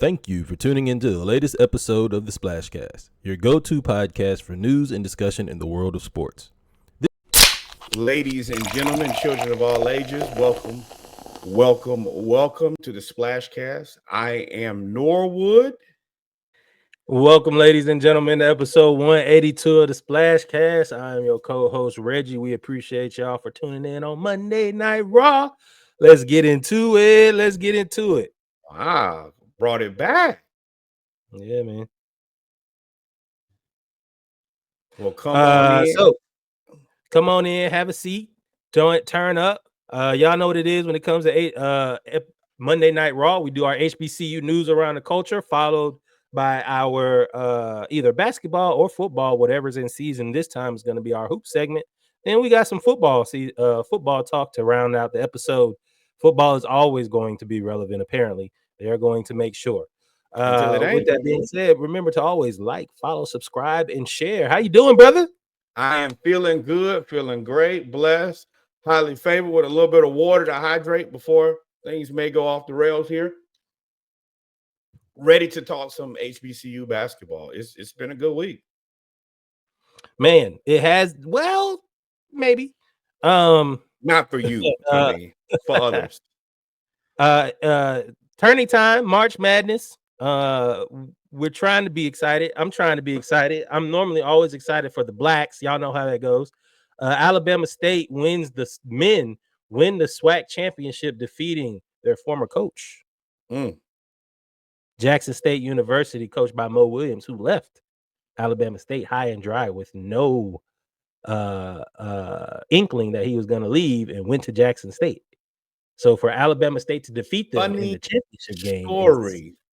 Thank you for tuning into the latest episode of the Splashcast, your go-to podcast for news and discussion in the world of sports. Ladies and gentlemen, children of all ages, welcome to the Splashcast. I am Norwood. Welcome, ladies and gentlemen, to episode 182 of the Splashcast. I am your co-host, Reggie. We appreciate y'all for tuning in on Monday Night Raw. Let's get into it. Wow, brought it back. Yeah, man. Well, come on in. So, come on in, have a seat, turn up. Y'all know what it is when it comes to Monday Night Raw. We do our HBCU news around the culture, followed by our either basketball or football, whatever's in season. This time is going to be our hoop segment. Then we got some football talk to round out the episode. Football is always going to be relevant, apparently. They're going to make sure. With that being said, remember to always like, follow, subscribe, and share. How you doing, brother? I am feeling good, feeling great, blessed, highly favored with a little bit of water to hydrate before things may go off the rails here. Ready to talk some HBCU basketball. It's been a good week. Man, it has, well, maybe. Not for you, for others. Tourney time, March Madness. We're trying to be excited. I'm trying to be excited. I'm normally always excited for the blacks. Y'all know how that goes. Alabama State win the SWAC championship, defeating their former coach. Jackson State University, coached by Mo Williams, who left Alabama State high and dry with no inkling that he was going to leave, and went to Jackson State. So for Alabama State to defeat them in the championship game.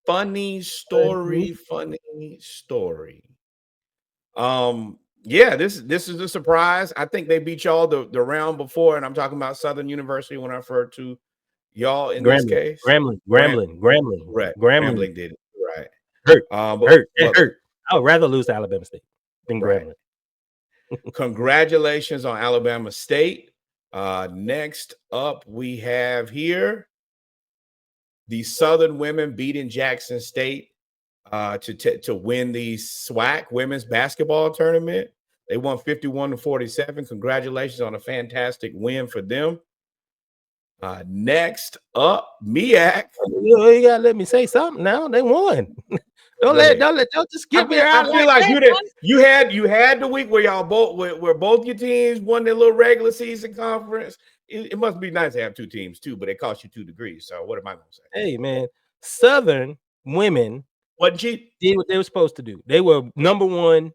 Funny story. Yeah, this is a surprise. I think they beat y'all the round before, and I'm talking about Southern University when I referred to y'all in this case. Grambling. Right. Grambling did it. Right. Hurt. Hurt. I would rather lose to Alabama State than Grambling. Congratulations on Alabama State. Next up, we have here the Southern women beating Jackson State to win the SWAC women's basketball tournament. They won 51-47. Congratulations on a fantastic win for them. Next up, MEAC. You gotta let me say something now. They won. Don't just skip me around. I feel like you had the week where y'all both your teams won their little regular season conference. It must be nice to have two teams too, but it cost you 2 degrees. So what am I gonna say? Hey man, Southern women did what they were supposed to do. They were number one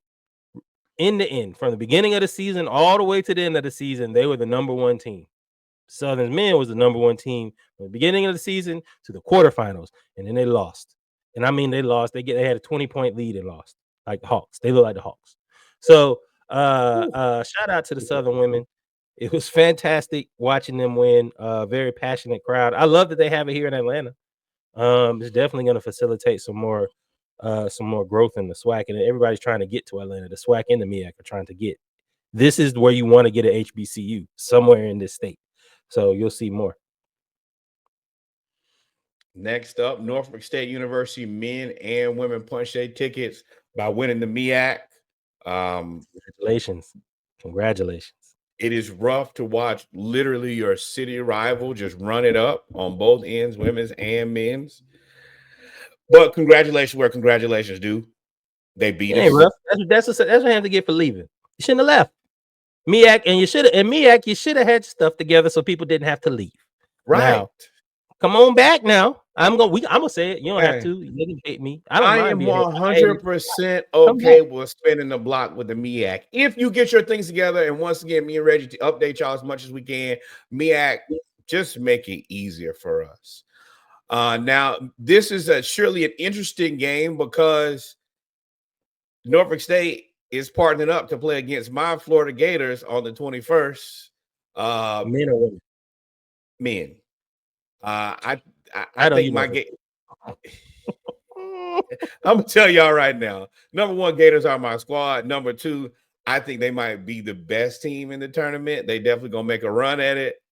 in the end, from the beginning of the season all the way to the end of the season. They were the number one team. Southern men was the number one team from the beginning of the season to the quarterfinals, and then they lost. And I mean, they lost. They had a 20-point lead and lost, like the Hawks. They look like the Hawks. So, shout out to the Southern women. It was fantastic watching them win. Very passionate crowd. I love that they have it here in Atlanta. It's definitely going to facilitate some more growth in the SWAC, and everybody's trying to get to Atlanta. The SWAC and the MEAC are trying to get. This is where you want to get an HBCU somewhere in this state. So you'll see more. Next up, Norfolk State University men and women punched their tickets by winning the MEAC. Congratulations. It is rough to watch literally your city rival just run it up on both ends, women's and men's. But congratulations where congratulations due. They beat us. Rough. That's what I have to get for leaving. You shouldn't have left. MEAC, and you should have had stuff together so people didn't have to leave. Right. Now, come on back now. I'm gonna say it. You don't have to. You didn't hate me. I am 100% okay with spinning the block with the MEAC. If you get your things together, and once again, me and Reggie to update y'all as much as we can. MEAC, just make it easier for us. Now, this is surely an interesting game because Norfolk State is partnering up to play against my Florida Gators on the 21st. Men or women? Men. I think my I'm gonna tell y'all right now. Number one, Gators are my squad. Number two, I think they might be the best team in the tournament. They definitely gonna make a run at it.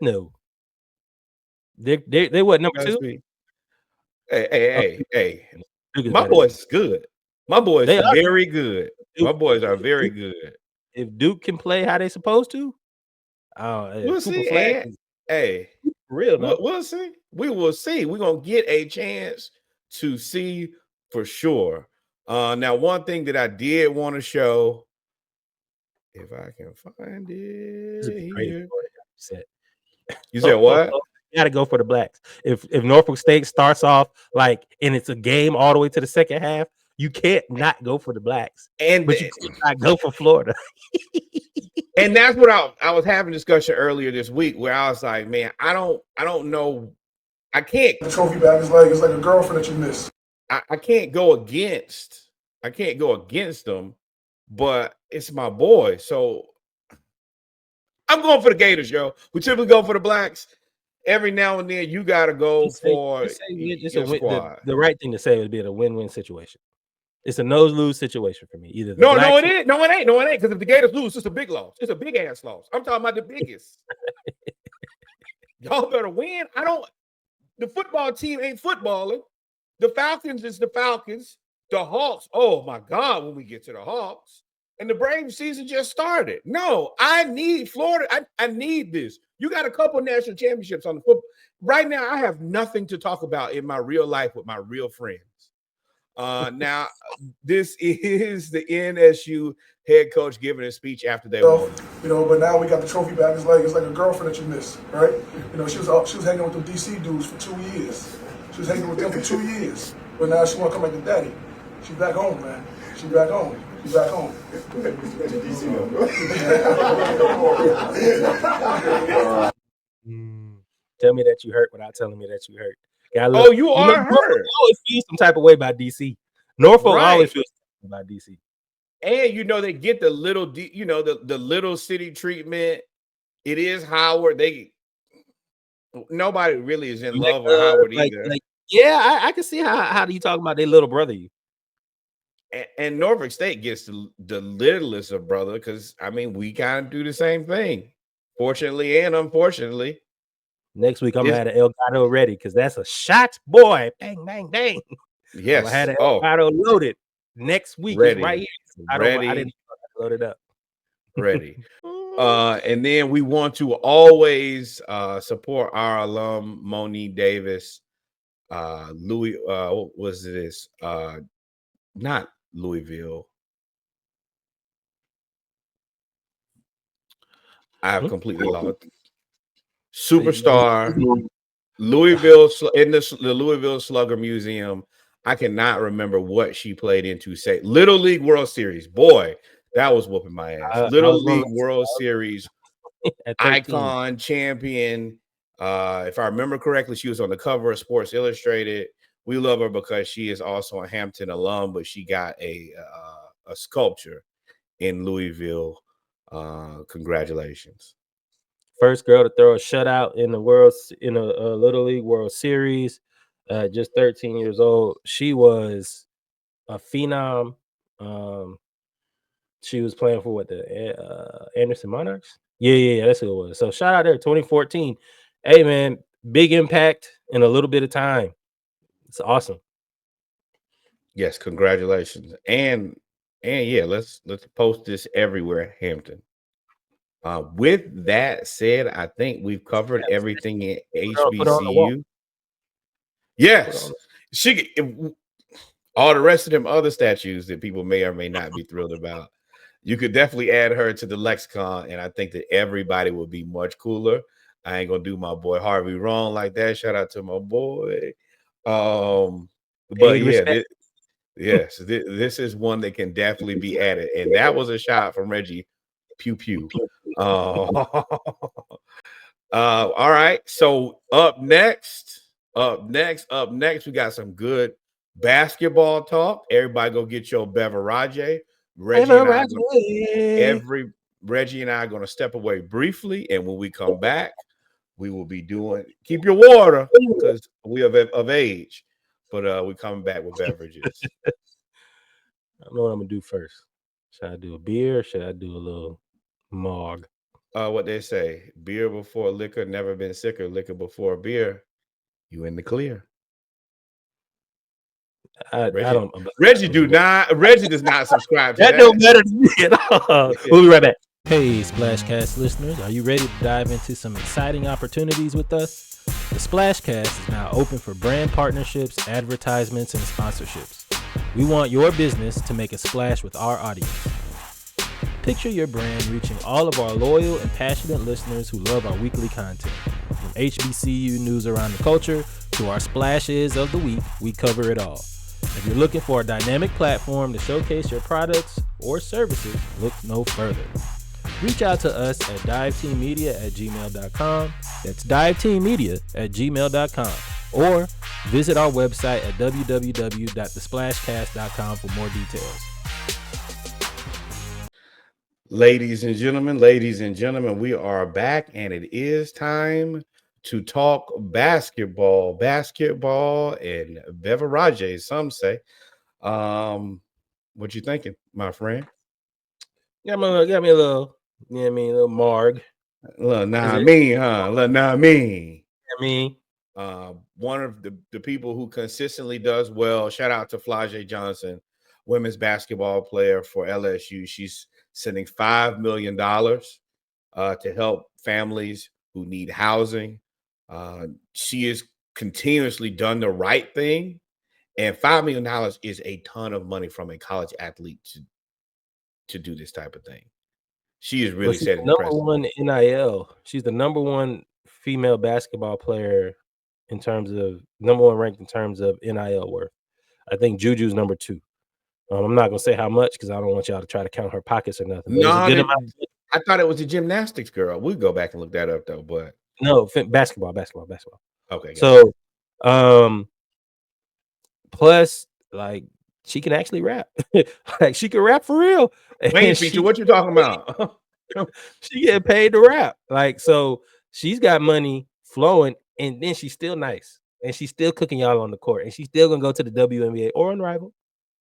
No, they what, number two? Hey. My boys is good. My boys are very good. My boys are very good. If Duke can play how they supposed to, we'll see. Real, we'll see. We will see. We're gonna get a chance to see for sure. Now, one thing that I did want to show, if I can find it here. You said what? You gotta go for the blacks. If Norfolk State starts off like and it's a game all the way to the second half, you can't not go for the blacks. But you cannot go for Florida. And that's what I was having a discussion earlier this week where I was like, man, I don't know. I can't. The trophy bag is like a girlfriend that you miss. I can't go against them, but it's my boy. So I'm going for the Gators, yo. We typically go for the blacks. Every now and then you gotta go for your squad. The right thing to say would be a win-win situation. It's a no-lose situation for me. Either no, it ain't. No, it ain't. Because if the Gators lose, it's a big loss. It's a big ass loss. I'm talking about the biggest. Y'all better win. The football team ain't footballing. The Falcons is the Falcons. The Hawks. Oh my God, when we get to the Hawks. And the Braves season just started. No, I need Florida. I need this. You got a couple national championships on the football. Right now, I have nothing to talk about in my real life with my real friends. Now, this is the NSU head coach giving a speech after they won. But now we got the trophy back. It's like a girlfriend that you miss, right? She was hanging with them DC dudes for 2 years. She was hanging with them for 2 years, but now she want to come back to daddy. She's back home, man. She's back home. Tell me that you hurt without telling me that you hurt. You are hurt. Norfolk always feels some type of way by DC. Norfolk always feels some type of way by DC. And they get the little, the little city treatment. It is Howard. Nobody really is in love with Howard either. I can see how do you talk about their little brother you. And Norfolk State gets the littlest of brother because we kind of do the same thing, fortunately and unfortunately. Next week, I'm gonna have an El Gato ready because that's a shot, boy. Bang, bang, bang. Yes. I had an El Gato loaded. Next week is right here. I didn't load it up. Ready. And then we want to always support our alum, Moni Davis. Louis, what was this? Not Louisville. I have completely lost. Superstar, Louisville in the Louisville Slugger Museum. I cannot remember what she played into. Say Little League World Series. Boy, that was whooping my ass. Little League World Series icon, champion. If I remember correctly, she was on the cover of Sports Illustrated. We love her because she is also a Hampton alum, but she got a sculpture in Louisville. Congratulations. First girl to throw a shutout in a Little League World Series, just 13 years old. She was a phenom. She was playing for the Anderson Monarchs. Yeah, that's who it was. So shout out there, 2014. Hey man, big impact in a little bit of time. It's awesome. Yes, congratulations. And yeah, let's post this everywhere, Hampton. With that said, I think we've covered everything in HBCU. Yes, all the rest of them other statues that people may or may not be thrilled about. You could definitely add her to the lexicon, and I think that everybody would be much cooler. I ain't gonna do my boy Harvey wrong like that. Shout out to my boy. But yeah, this is one that can definitely be added, and that was a shot from Reggie. Pew pew. All right. So up next, we got some good basketball talk. Everybody go get your beverage. Reggie and I are going to step away briefly, and when we come back, we will be keep your water because we are of age, but we coming back with beverages. I don't know what I'm gonna do first. Should I do a beer? Or should I do a little mog? What they say: beer before liquor, never been sicker. Liquor before beer, you in the clear. I don't. Reggie does not subscribe to that. No better than me at all. We'll be right back. Hey, Splashcast listeners, are you ready to dive into some exciting opportunities with us? The Splashcast is now open for brand partnerships, advertisements, and sponsorships. We want your business to make a splash with our audience. Picture your brand reaching all of our loyal and passionate listeners who love our weekly content. From HBCU news around the culture to our splashes of the week, we cover it all. If you're looking for a dynamic platform to showcase your products or services, look no further. Reach out to us at diveteammedia@gmail.com. That's diveteammedia@gmail.com. Or visit our website at www.thesplashcast.com for more details. Ladies and gentlemen, we are back, and it is time to talk basketball and beverage, some say. What you thinking, my friend? Got me a little, you know what I mean, a little marg. Look, nah, me, huh? Look, nah, me. I mean, one of the people who consistently does well. Shout out to FlauJae Johnson, women's basketball player for LSU. She's sending $5 million to help families who need housing. She has continuously done the right thing, and $5 million is a ton of money from a college athlete to do this type of thing. She is really setting the precedent. Number one NIL. She's the number one female basketball player in terms of number one ranked in terms of NIL worth. I think Juju's number 2. I'm not gonna say how much because I don't want y'all to try to count her pockets or nothing. No, I thought it was a gymnastics girl. We'll go back and look that up though. But no, basketball. Okay. So, plus, like, she can actually rap. Like, she can rap for real. Main feature, what you talking about? She getting paid to rap. Like, so she's got money flowing, and then she's still nice, and she's still cooking y'all on the court, and she's still gonna go to the WNBA or Unrivaled.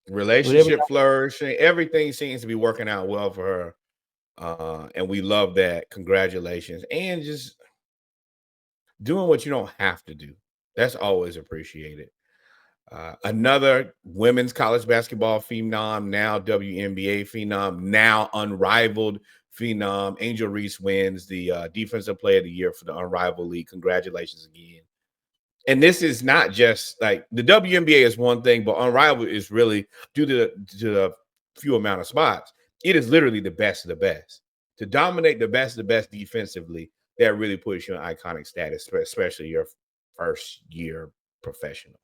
Relationship flourishing, everything seems to be working out well for her, and we love that. Congratulations, and just doing what you don't have to do. That's always appreciated. Another women's college basketball phenom, now WNBA phenom, now Unrivaled phenom. Angel Reese wins the Defensive Player of the Year for the Unrivaled League. Congratulations again. And this is not just like the WNBA is one thing, but Unrivaled is really due to the few amount of spots. It is literally the best of the best. To dominate the best of the best defensively, that really puts you in iconic status, especially your first year professional.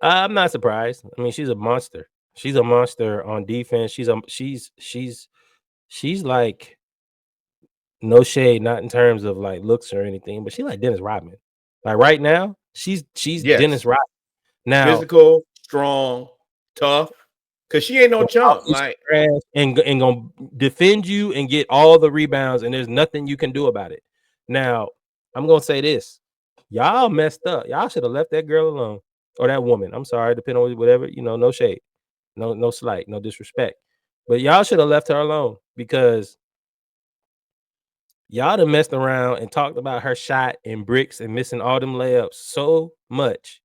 I'm not surprised. I mean, she's a monster. She's a monster on defense. She's like, no shade, not in terms of like looks or anything, but she's like Dennis Rodman. Like right now, she's Dennis Rodman. Now, physical, strong, tough, because she ain't no chump. Like and gonna defend you and get all the rebounds, and there's nothing you can do about it. Now, I'm gonna say this: y'all messed up. Y'all should have left that girl alone. Or that woman, I'm sorry, depending on whatever, no shade, no slight, no disrespect. But y'all should have left her alone because y'all done messed around and talked about her shot and bricks and missing all them layups so much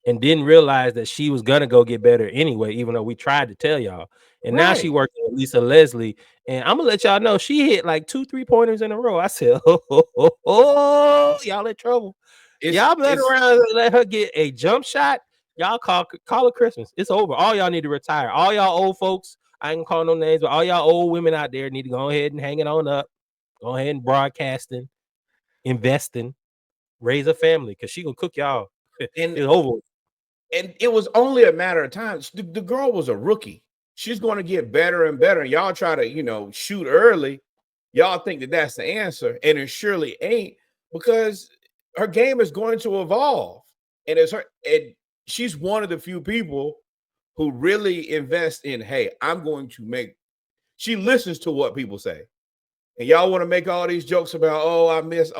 and didn't realize that she was gonna go get better anyway, even though we tried to tell y'all. And now she working with Lisa Leslie. And I'm gonna let y'all know she hit like 2 3-pointers in a row. I said, oh, y'all in trouble. Y'all let around and let her get a jump shot. Y'all call it Christmas. It's over. All y'all need to retire. All y'all old folks, I ain't call no names, but all y'all old women out there need to go ahead and hang it on up. Go ahead and broadcasting, investing, raise a family because she gonna cook y'all. And it's over. And it was only a matter of time. The girl was a rookie. She's going to get better and better. And y'all try to, shoot early. Y'all think that that's the answer, and it surely ain't because her game is going to evolve, and she's one of the few people who really invest in, hey, I'm going to make. She listens to what people say, and y'all want to make all these jokes about, oh, I miss.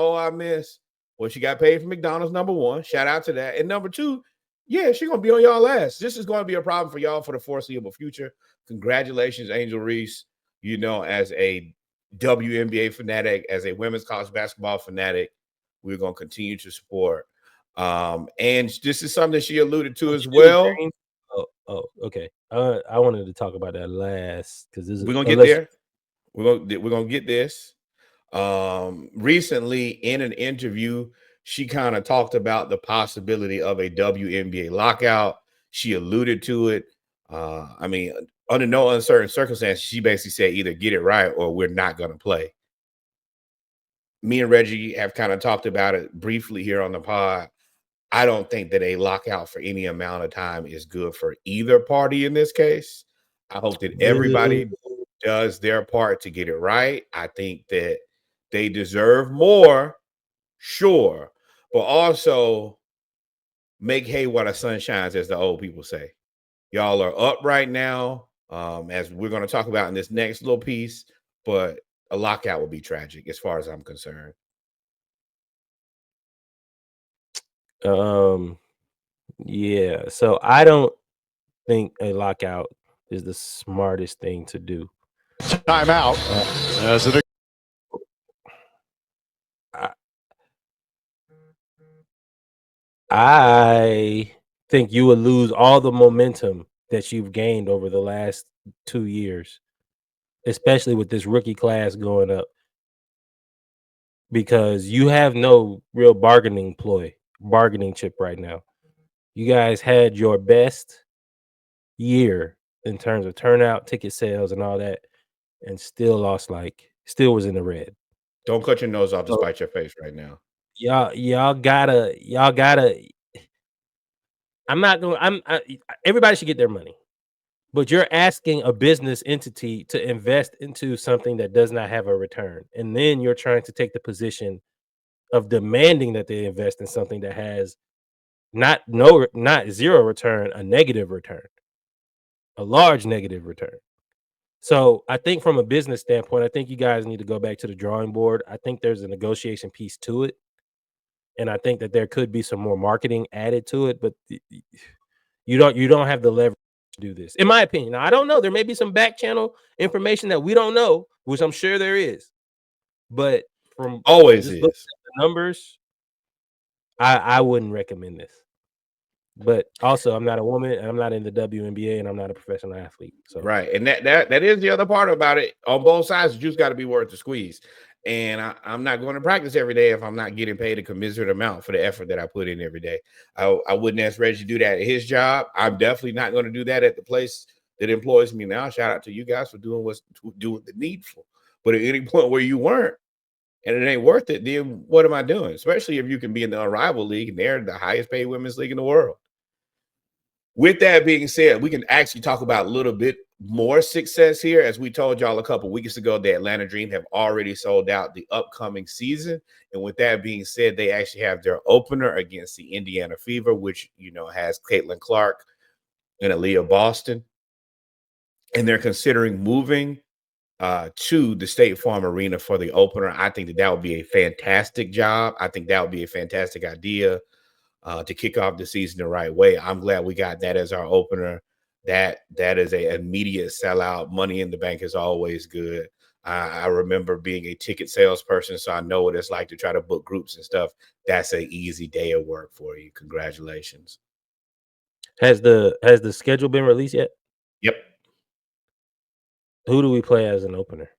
Well, she got paid for McDonald's, number one. Shout out to that. And number 2, yeah, she's gonna be on y'all ass. This is going to be a problem for y'all for the foreseeable future. Congratulations, Angel Reese. As a WNBA fanatic, as a women's college basketball fanatic, we're going to continue to support. And this is something she alluded to as well. Okay. I wanted to talk about that last because we're gonna get there. We're gonna get this. Recently in an interview, she kind of talked about the possibility of a WNBA lockout. She alluded to it. I mean, under no uncertain circumstances, she basically said either get it right or we're not going to play. Me and Reggie have kind of talked about it briefly here on the pod. I don't think that a lockout for any amount of time is good for either party in this case. I hope that everybody does their part to get it right. I think that they deserve more, sure, but also make hay while the sun shines, as the old people say. Y'all are up right now, as we're going to talk about in this next little piece, but a lockout would be tragic as far as I'm concerned. Yeah, so I don't think a lockout is the smartest thing to do. Timeout. I think you would lose all the momentum that you've gained over the last 2 years, especially with this rookie class going up, because you have no real bargaining chip right now. You guys had your best year in terms of turnout, ticket sales, and all that, and still lost, still was in the red. Don't cut your nose off to spite your face right now. Y'all gotta. Everybody should get their money, but you're asking a business entity to invest into something that does not have a return, and then you're trying to take the position of demanding that they invest in something that has not zero return, a negative return, a large negative return. So I think from a business standpoint, I think you guys need to go back to the drawing board. I think there's a negotiation piece to it. And I think that there could be some more marketing added to it, but you don't have the leverage to do this, in my opinion. Now, I don't know. There may be some back channel information that we don't know, which I'm sure there is. But from always is the numbers, I wouldn't recommend this. But also, I'm not a woman, and I'm not in the WNBA, and I'm not a professional athlete. So right, and that is the other part about it. On both sides, the juice got to be worth the squeeze. And I'm not going to practice every day if I'm not getting paid a commensurate amount for the effort that I put in every day. I wouldn't ask Reggie to do that at his job. I'm definitely not going to do that at the place that employs me now. Shout out to you guys for doing the needful. But at any point where you weren't and it ain't worth it, then what am I doing? Especially if you can be in the Unrivaled League and they're the highest paid women's league in the world. With that being said, we can actually talk about a little bit more success here. As we told y'all a couple weeks ago, the Atlanta Dream have already sold out the upcoming season. And with that being said, they actually have their opener against the Indiana Fever, which, has Caitlin Clark and Aaliyah Boston. And they're considering moving to the State Farm Arena for the opener. I think that would be a fantastic job. I think that would be a fantastic idea to kick off the season the right way. I'm glad we got that as our opener. That is an immediate sellout. Money in the bank is always good. I remember being a ticket salesperson, so I know what it's like to try to book groups and stuff. That's an easy day of work for you. Congratulations. Has the schedule been released yet? Yep. Who do we play as an opener?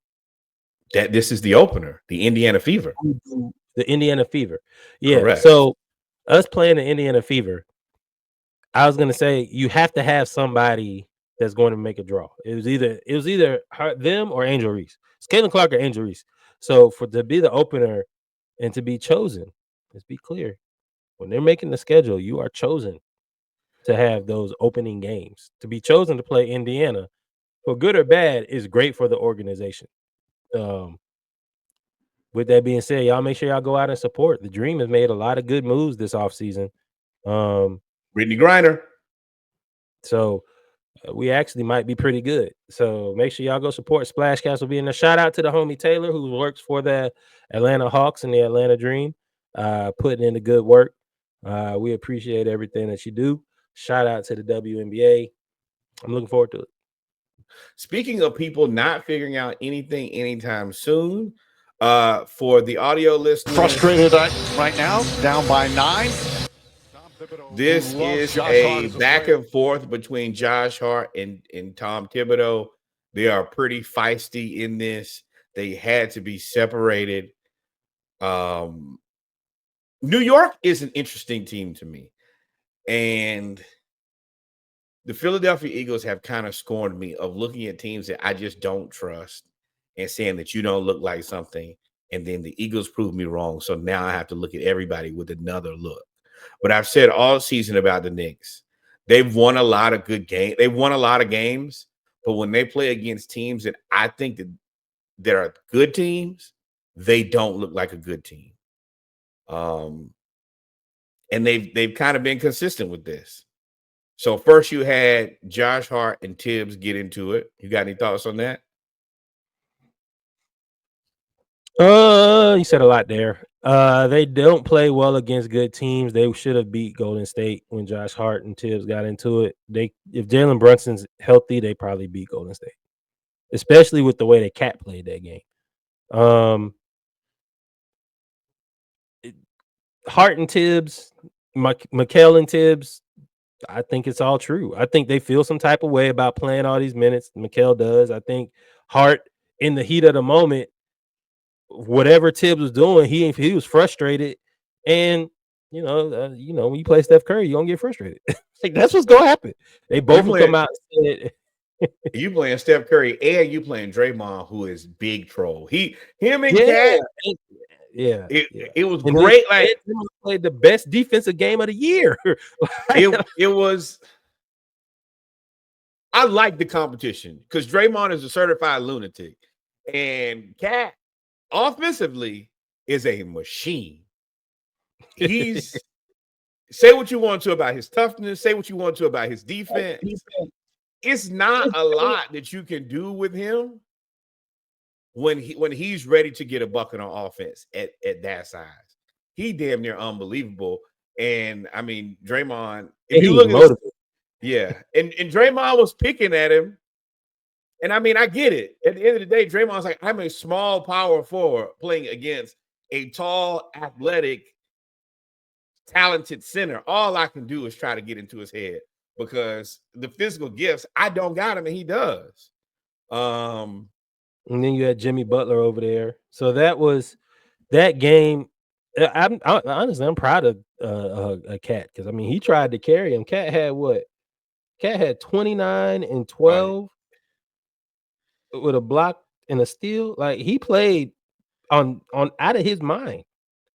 This is the opener, the Indiana Fever. The Indiana Fever. Yeah. Correct. So us playing the Indiana Fever, I was going to say you have to have somebody that's going to make a draw. It was either them or Angel Reese. It's Caitlin Clark or Angel Reese. So to be the opener and to be chosen, let's be clear. When they're making the schedule, you are chosen to have those opening games. To be chosen to play Indiana, for good or bad, is great for the organization. With that being said, y'all make sure y'all go out and support. The Dream has made a lot of good moves this offseason. Brittany Griner. So we actually might be pretty good. So make sure y'all go support. Splashcast will be in there. Shout out to the homie Taylor, who works for the Atlanta Hawks and the Atlanta Dream, putting in the good work. We appreciate everything that you do. Shout out to the WNBA. I'm looking forward to it. Speaking of people not figuring out anything anytime soon, for the audio listeners, frustrated right now, down by 9. This is a back and forth between Josh Hart and Tom Thibodeau. They are pretty feisty in this. They had to be separated. New York is an interesting team to me. And the Philadelphia Eagles have kind of scorned me of looking at teams that I just don't trust and saying that you don't look like something. And then the Eagles proved me wrong. So now I have to look at everybody with another look. But I've said all season about the Knicks. They've won a lot of good games. They've won a lot of games. But when they play against teams that I think that are good teams, they don't look like a good team. And they've kind of been consistent with this. So first you had Josh Hart and Thibs get into it. You got any thoughts on that? You said a lot there. They don't play well against good teams. They should have beat Golden State when Josh Hart and Thibs got into it. If Jalen Brunson's healthy, they probably beat Golden State, especially with the way that Cat played that game. Hart and Thibs, ItMikal and Thibs, I think it's all true. I think they feel some type of way about playing all these minutes. ItMikal does. I think Hart, in the heat of the moment, whatever Thibs was doing, he was frustrated. And when you play Steph Curry, you're gonna get frustrated. Like, that's what's gonna happen. They both will come out and say it. You playing Steph Curry and you playing Draymond, who is big troll. Him and Cat. It was and great. Like, played the best defensive game of the year. it was. I like the competition because Draymond is a certified lunatic, and Cat offensively is a machine. He's say what you want to about his toughness, say what you want to about his defense. It's not a lot that you can do with him when he's ready to get a bucket on offense at that size. He damn near unbelievable. And I mean, Draymond, if you look at and Draymond was picking at him. And I mean, I get it. At the end of the day, Draymond's like, I'm a small power forward playing against a tall, athletic, talented center. All I can do is try to get into his head because the physical gifts, I don't got him and he does. And then you had Jimmy Butler over there. So that was that game. Honestly, I'm proud of a Cat because, I mean, he tried to carry him. Cat had what? Cat had 29 and 12 with a block and a steal. Like, he played on out of his mind,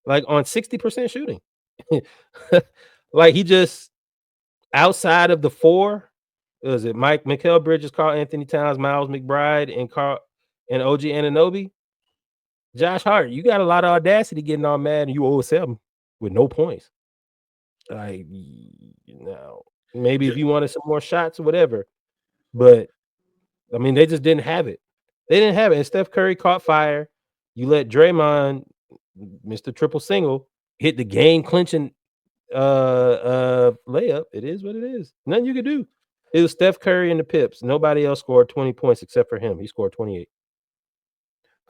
like on 60% shooting. Like, he just outside of the four, was it Mikal Bridges, Karl Anthony Towns, Miles McBride, and OG Anunoby? Josh Hart, you got a lot of audacity getting all mad and you 0-7 with no points. Like, maybe if you wanted some more shots or whatever, but I mean, they just didn't have it. They didn't have it. And Steph Curry caught fire. You let Draymond, Mr. Triple Single, hit the game clinching layup. It is what it is. Nothing you could do. It was Steph Curry and the Pips. Nobody else scored 20 points except for him. He scored 28.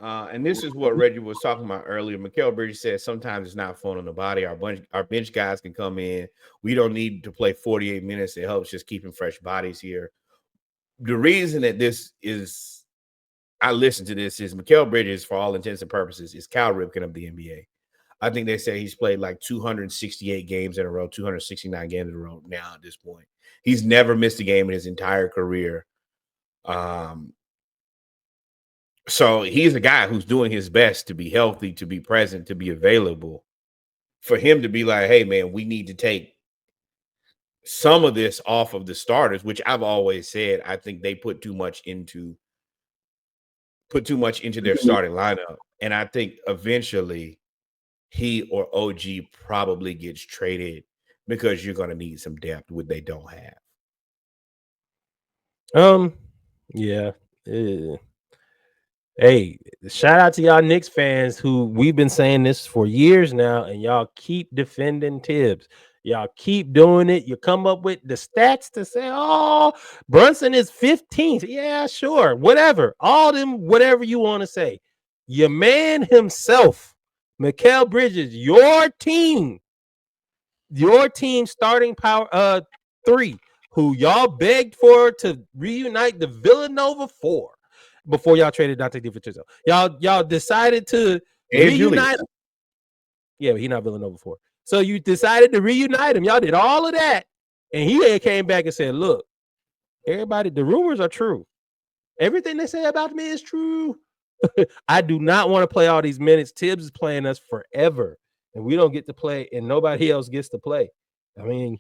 And this is what Reggie was talking about earlier. Mikal Bridges said sometimes it's not fun on the body. Our bench guys can come in. We don't need to play 48 minutes. It helps just keeping fresh bodies here. The reason that this is, I listen to this, is Mikal Bridges, for all intents and purposes, is Cal Ripken of the NBA. I think they say he's played like 268 games in a row, 269 games in a row now at this point. He's never missed a game in his entire career. So he's a guy who's doing his best to be healthy, to be present, to be available. For him to be like, hey, man, we need to take some of this off of the starters, which I've always said, I think they put too much into their starting lineup. And I think eventually he or OG probably gets traded because you're going to need some depth, which they don't have. Hey, shout out to y'all Knicks fans who we've been saying this for years now, and y'all keep defending Thibs. Y'all keep doing it. You come up with the stats to say, oh, Brunson is 15th. Yeah, sure. Whatever. All them, whatever you want to say. Your man himself, Mikal Bridges, your team, your team starting power 3, who y'all begged for to reunite the Villanova 4 before y'all traded Dante DiVincenzo. Y'all decided to reunite him. Yeah, but he's not Villanova 4. So you decided to reunite him. Y'all did all of that. And he came back and said, look, everybody, the rumors are true. Everything they say about me is true. I do not want to play all these minutes. Thibs is playing us forever, and we don't get to play, and nobody else gets to play. I mean,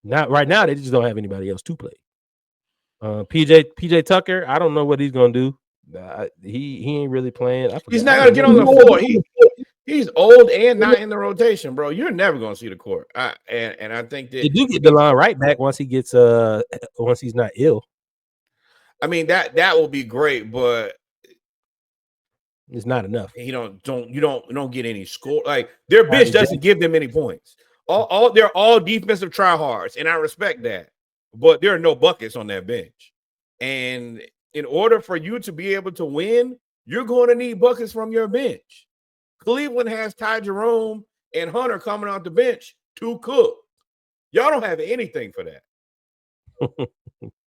not right now. They just don't have anybody else to play. PJ Tucker, I don't know what he's gonna do. He ain't really playing. He's not gonna get on the floor. He's old and not in the rotation, bro. You're never gonna see the court. And I think that they do get DeLon right back once he gets once he's not ill. I mean that will be great, but it's not enough. You don't get any score. Like their bench doesn't give them any points. They're all defensive tryhards, and I respect that. But there are no buckets on that bench. And in order for you to be able to win, you're going to need buckets from your bench. Cleveland has Ty Jerome and Hunter coming off the bench to cook. Y'all don't have anything for that.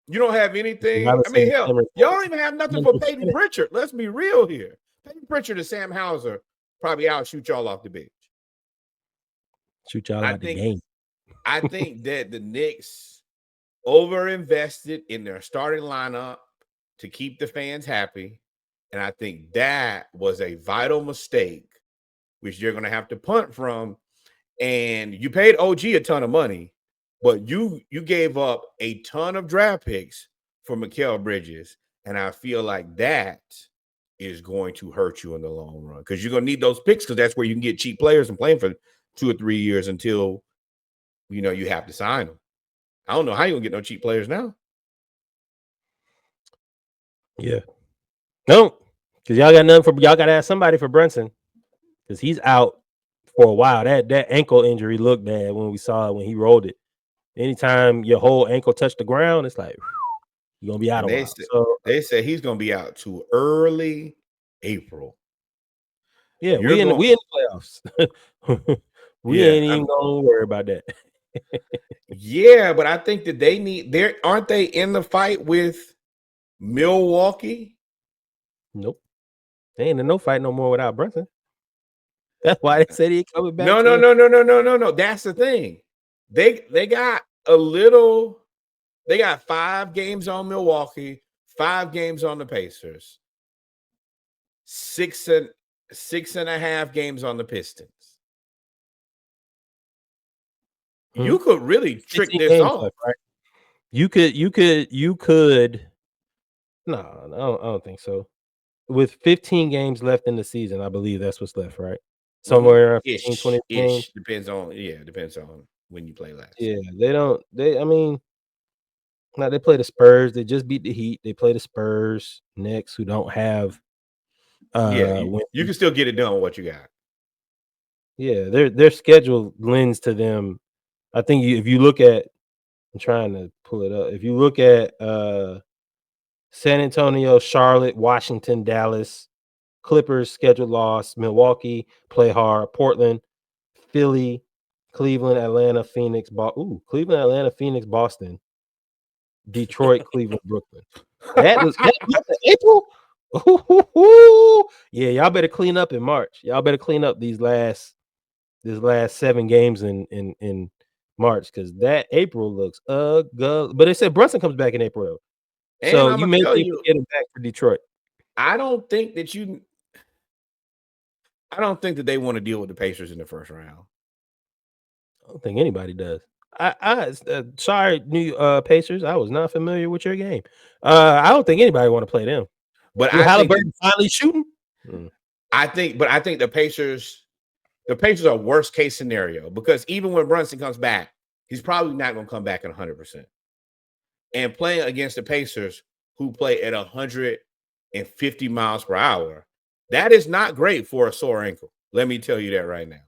You don't have anything. I mean, hell, y'all don't even have nothing for Peyton Pritchard. Let's be real here. Peyton Pritchard and Sam Hauser probably outshoot y'all off the bench. Shoot y'all out the game. I think that the Knicks overinvested in their starting lineup to keep the fans happy. And I think that was a vital mistake, which you're going to have to punt from. And you paid OG a ton of money, but you gave up a ton of draft picks for Mikal Bridges. And I feel like that is going to hurt you in the long run because you're going to need those picks because that's where you can get cheap players and play them for 2 or 3 years until, you have to sign them. I don't know how you're going to get no cheap players now. Yeah. No, because y'all got nothing y'all got to ask somebody for Brunson because he's out for a while. That ankle injury looked bad when we saw it when he rolled it. Anytime your whole ankle touched the ground, it's like you're going to be out of while. They say he's going to be out to early April. Yeah, we in the playoffs. We ain't even going to worry about that. Yeah, but I think that aren't they in the fight with Milwaukee? Nope. They ain't in no fight no more without Brunson. That's why they said he coming back. No. That's the thing. They got 5 games on Milwaukee, 5 games on the Pacers, 6.5 games on the Pistons. You could really trick this off, left, right? You could. No, I don't think so. With 15 games left in the season, I believe that's what's left, right? Somewhere around 15, 20 games. Depends on when you play last. Yeah, now they play the Spurs. They just beat the Heat. They play the Spurs next, who don't have. You can still get it done with what you got. Yeah, their schedule lends to them. I think if you look at, I'm trying to pull it up. If you look at San Antonio, Charlotte, Washington, Dallas, Clippers, scheduled loss, Milwaukee, play hard, Portland, Philly, Cleveland, Atlanta, Phoenix, Cleveland, Atlanta, Phoenix, Boston, Detroit, Cleveland, Brooklyn. That was April. Yeah, y'all better clean up in March. Y'all better clean up these last 7 games in March because that April looks ugly. But they said Brunson comes back in April though. And so you may think you get him back for Detroit. I don't think that they want to deal with the Pacers in the first round. I don't think anybody does. Sorry, new Pacers. I was not familiar with your game. I don't think anybody want to play them. But Halliburton finally shooting. I think the Pacers are worst case scenario because even when Brunson comes back, he's probably not going to come back at 100%. And playing against the Pacers who play at 150 miles per hour, that is not great for a sore ankle. Let me tell you that right now.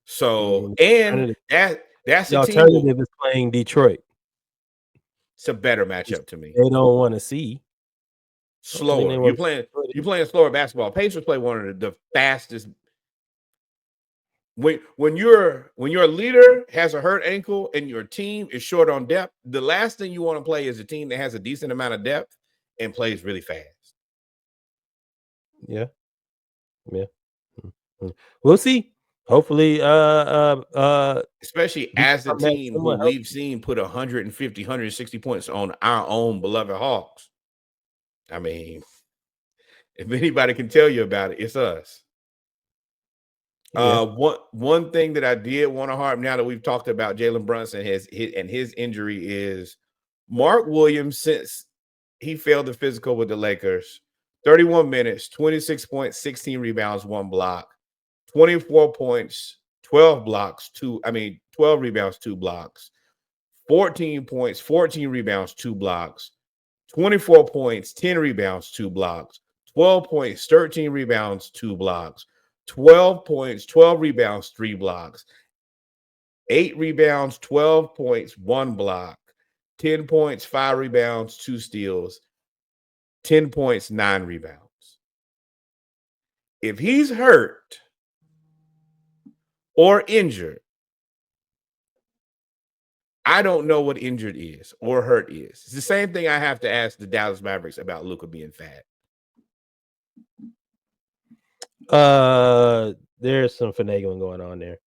So, and that's the alternative is playing Detroit. It's a better matchup to me. They don't want to see slower. You're playing slower basketball. Pacers play one of the fastest. when your leader has a hurt ankle and your team is short on depth, the last thing you want to play is a team that has a decent amount of depth and plays really fast. Yeah. We'll see. Hopefully, especially as the team who we've seen put 150, 160 points on our own beloved Hawks. I mean, if anybody can tell you about it, it's us. Yeah. One thing that I did want to harp now that we've talked about Jalen Brunson and his injury is Mark Williams, since he failed the physical with the Lakers, 31 minutes, 26 points, 16 rebounds, 1 block, 24 points, 12 blocks, 12 rebounds, 2 blocks, 14 points, 14 rebounds, 2 blocks, 24 points, 10 rebounds, 2 blocks, 12 points, 13 rebounds, 2 blocks, 12 points, 12 rebounds, 3 blocks, 8 rebounds, 12 points, 1 block, 10 points, 5 rebounds, 2 steals, 10 points, 9 rebounds. If he's hurt or injured, I don't know what injured is or hurt is. It's the same thing I have to ask the Dallas Mavericks about Luka being fat. There's some finagling going on there.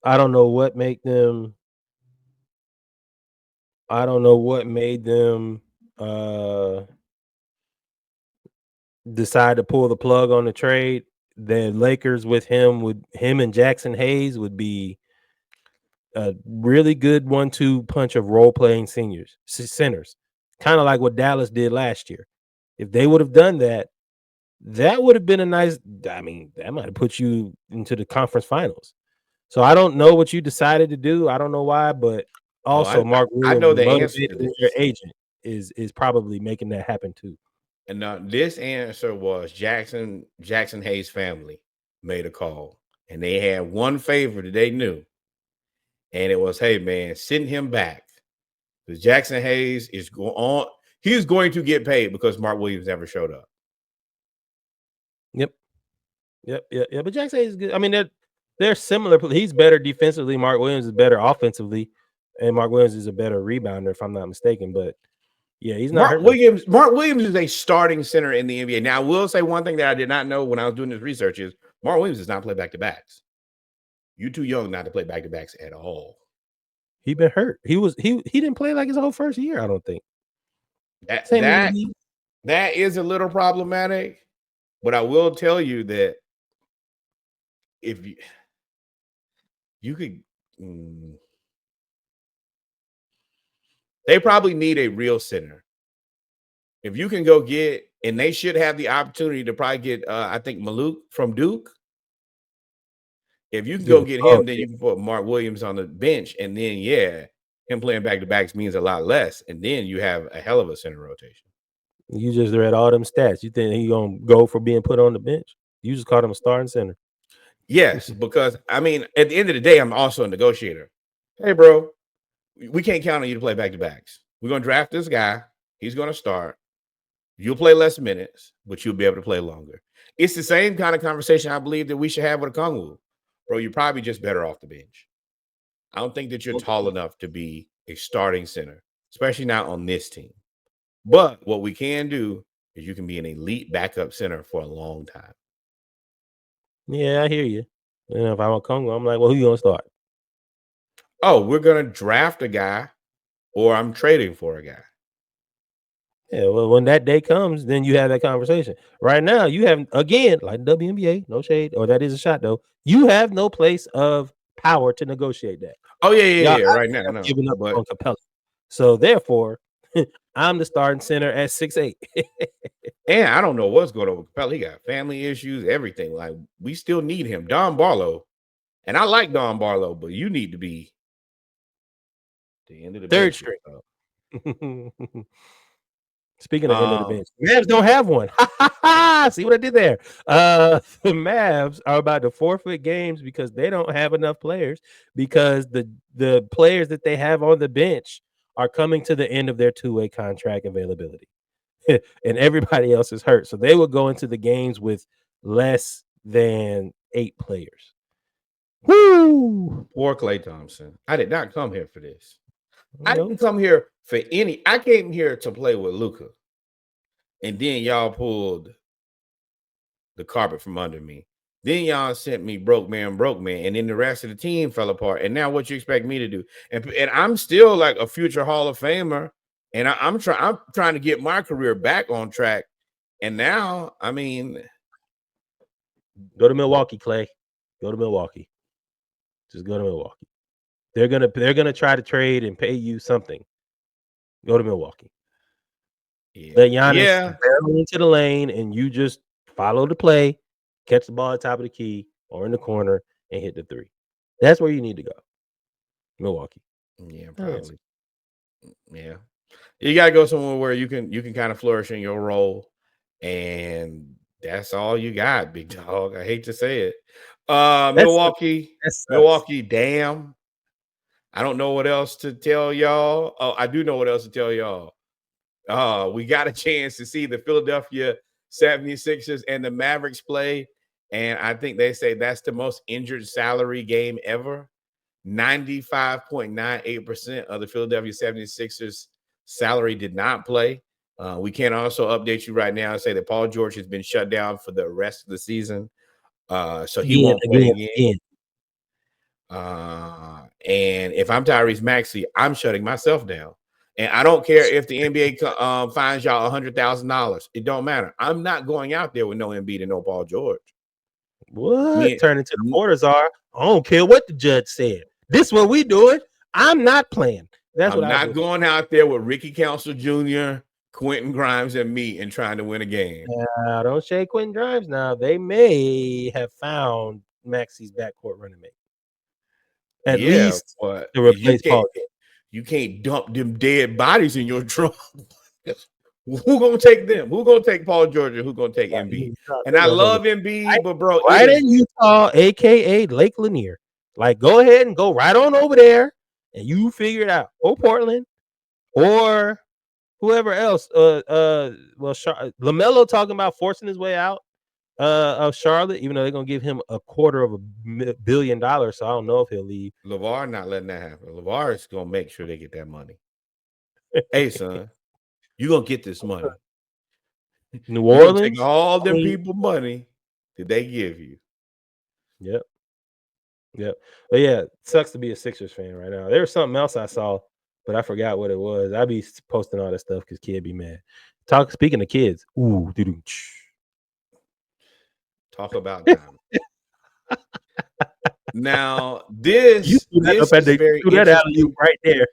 I don't know what made them decide to pull the plug on the trade. The Lakers with him and Jackson Hayes would be a really good 1-2 punch of role-playing centers, kind of like what Dallas did last year. If they would have done that, that would have been a nice. I mean, that might have put you into the conference finals. So I don't know what you decided to do. I don't know why, but also Mark Williams, I know the answer to this. Your agent is probably making that happen too. And this answer was Jackson Hayes' family made a call, and they had one favor that they knew, and it was, hey man, send him back because Jackson Hayes is going. He's going to get paid because Mark Williams never showed up. Yep. But Jackson Hayes is good. I mean, they're similar. He's better defensively. Mark Williams is better offensively, and Mark Williams is a better rebounder, if I'm not mistaken. But yeah, he's not. Mark Williams is a starting center in the NBA. Now, I will say one thing that I did not know when I was doing this research is Mark Williams does not play back-to-backs. You're too young not to play back-to-backs at all. He been hurt. He didn't play like his whole first year, I don't think. That is a little problematic, but I will tell you that if you could, they probably need a real center. If you can go get, and they should have the opportunity to probably get, I think Maluk from Duke. If you can go get him, then you can put Mark Williams on the bench, and then him playing back-to-backs means a lot less, and then you have a hell of a center rotation. You just read all them stats. You think he gonna go for being put on the bench? You just called him a starting center. Yes, because I mean, at the end of the day, I'm also a negotiator. Hey, bro, we can't count on you to play back-to-backs. We're gonna draft this guy. He's gonna start. You'll play less minutes, but you'll be able to play longer. It's the same kind of conversation I believe that we should have with a Kongwu. Bro, you're probably just better off the bench. I don't think that you're tall enough to be a starting center, especially not on this team. But what we can do is you can be an elite backup center for a long time. Yeah, I hear you. And if I'm a Kongwu, I'm like, well, who you gonna start? Oh, we're gonna draft a guy, or I'm trading for a guy. Yeah, well, when that day comes, then you have that conversation. Right now, you have, again, like WNBA, no shade, or that is a shot though. You have no place of power to negotiate that. Oh yeah. Right now, no. Giving up on Capella. So therefore, I'm the starting center at 6'8". And I don't know what's going on with Capella. He got family issues, everything. Like, we still need him. Don Barlow, and I like Don Barlow, but you need to be the end of the third string. Speaking of end of the bench, Mavs don't have one. See what I did there? The Mavs are about to forfeit games because they don't have enough players, because the players that they have on the bench are coming to the end of their two-way contract availability. And everybody else is hurt. So they will go into the games with less than 8 players. Woo! Poor Klay Thompson. I did not come here for this. I didn't come here for any. I came here to play with Luka. And then y'all pulled the carpet from under me. Then y'all sent me broke man. And then the rest of the team fell apart. And now what you expect me to do? And I'm still like a future Hall of Famer. And I'm trying to get my career back on track. And now, I mean, go to Milwaukee, Clay. Go to Milwaukee. Just go to Milwaukee. They're gonna try to trade and pay you something. Go to Milwaukee. Let Giannis barrel into the lane, and you just follow the play, catch the ball at the top of the key or in the corner, and hit the three. That's where you need to go. Milwaukee. Yeah, probably. Yeah. You gotta go somewhere where you can kind of flourish in your role, and that's all you got, big dog. I hate to say it. Milwaukee, damn. I don't know what else to tell y'all. Oh, I do know what else to tell y'all. We got a chance to see the Philadelphia 76ers and the Mavericks play, and I think they say that's the most injured salary game ever. 95.98% of the Philadelphia 76ers salary did not play. We can also update you right now and say that Paul George has been shut down for the rest of the season. So he won't play again. And if I'm Tyrese Maxey, I'm shutting myself down. And I don't care if the NBA fines y'all $100,000. It don't matter. I'm not going out there with no Embiid and no Paul George. What? Turn into the Porters are. I don't care what the judge said. This is what we doing. I'm not playing. I'm not going out there with Ricky Council Jr., Quentin Grimes, and me and trying to win a game. Don't shake Quentin Grimes now. They may have found Maxey's backcourt running mate. At least but to replace Paul. You can't dump them dead bodies in your trunk. Who gonna take them? Who gonna take Paul George? Who gonna take Embiid? And I love Embiid, but bro, right in Utah, aka Lake Lanier. Like, go ahead and go right on over there, and you figure it out. Or Portland, or whoever else. LaMelo talking about forcing his way out of Charlotte, even though they're gonna give him $250 million. So I don't know if he'll leave. LeVar not letting that happen. LeVar is gonna make sure they get that money. Hey, son, you gonna get this money. New Orleans, take all them people money that they give you. Yep. But yeah, it sucks to be a Sixers fan right now. There was something else I saw, but I forgot what it was. I be posting all that stuff because kid be mad. Speaking of kids, talk about time. Now this is very interesting. Right there.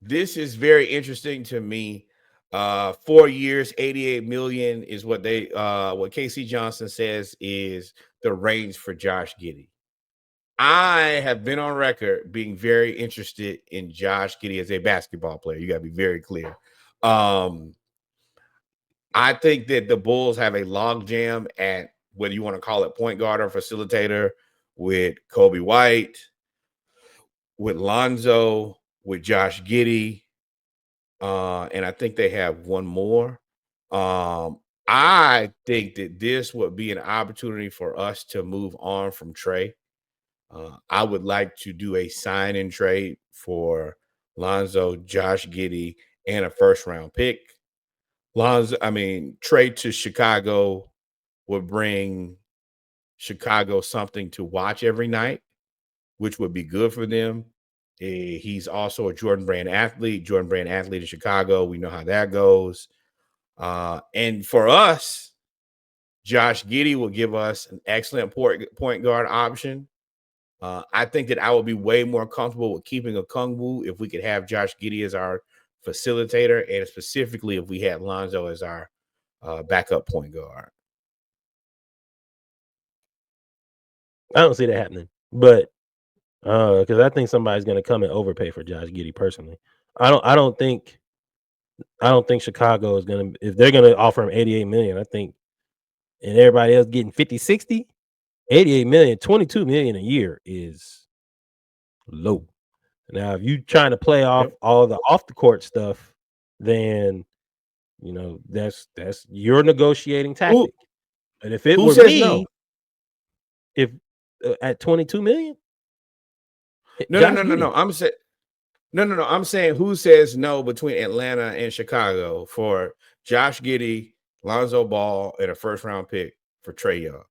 This is very interesting to me. 4 years, $88 million is what KC Johnson says is the range for Josh Giddey. I have been on record being very interested in Josh Giddey as a basketball player. You got to be very clear. I think that the Bulls have a logjam at whether you want to call it point guard or facilitator with Kobe White, with Lonzo, with Josh Giddey. And I think they have one more. I think that this would be an opportunity for us to move on from Trey. I would like to do a sign and trade for Lonzo, Josh Giddey, and a first-round pick. Trade to Chicago would bring Chicago something to watch every night, which would be good for them. He's also a Jordan Brand athlete in Chicago. We know how that goes. And for us, Josh Giddey will give us an excellent point guard option. I think that I would be way more comfortable with keeping a Kungwu if we could have Josh Giddey as our facilitator, and specifically if we had Lonzo as our backup point guard. I don't see that happening, but because I think somebody's going to come and overpay for Josh Giddey personally. I don't think Chicago is going to, if they're going to offer him $88 million, I think, and everybody else getting 50, 60, $88 million, $22 million a year is low. Now, if you're trying to play off all the off the court stuff, then that's your negotiating tactic. But if it were me, if at $22 million. No. I'm saying who says no between Atlanta and Chicago for Josh Giddey, Lonzo Ball, and a first-round pick for Trae Young?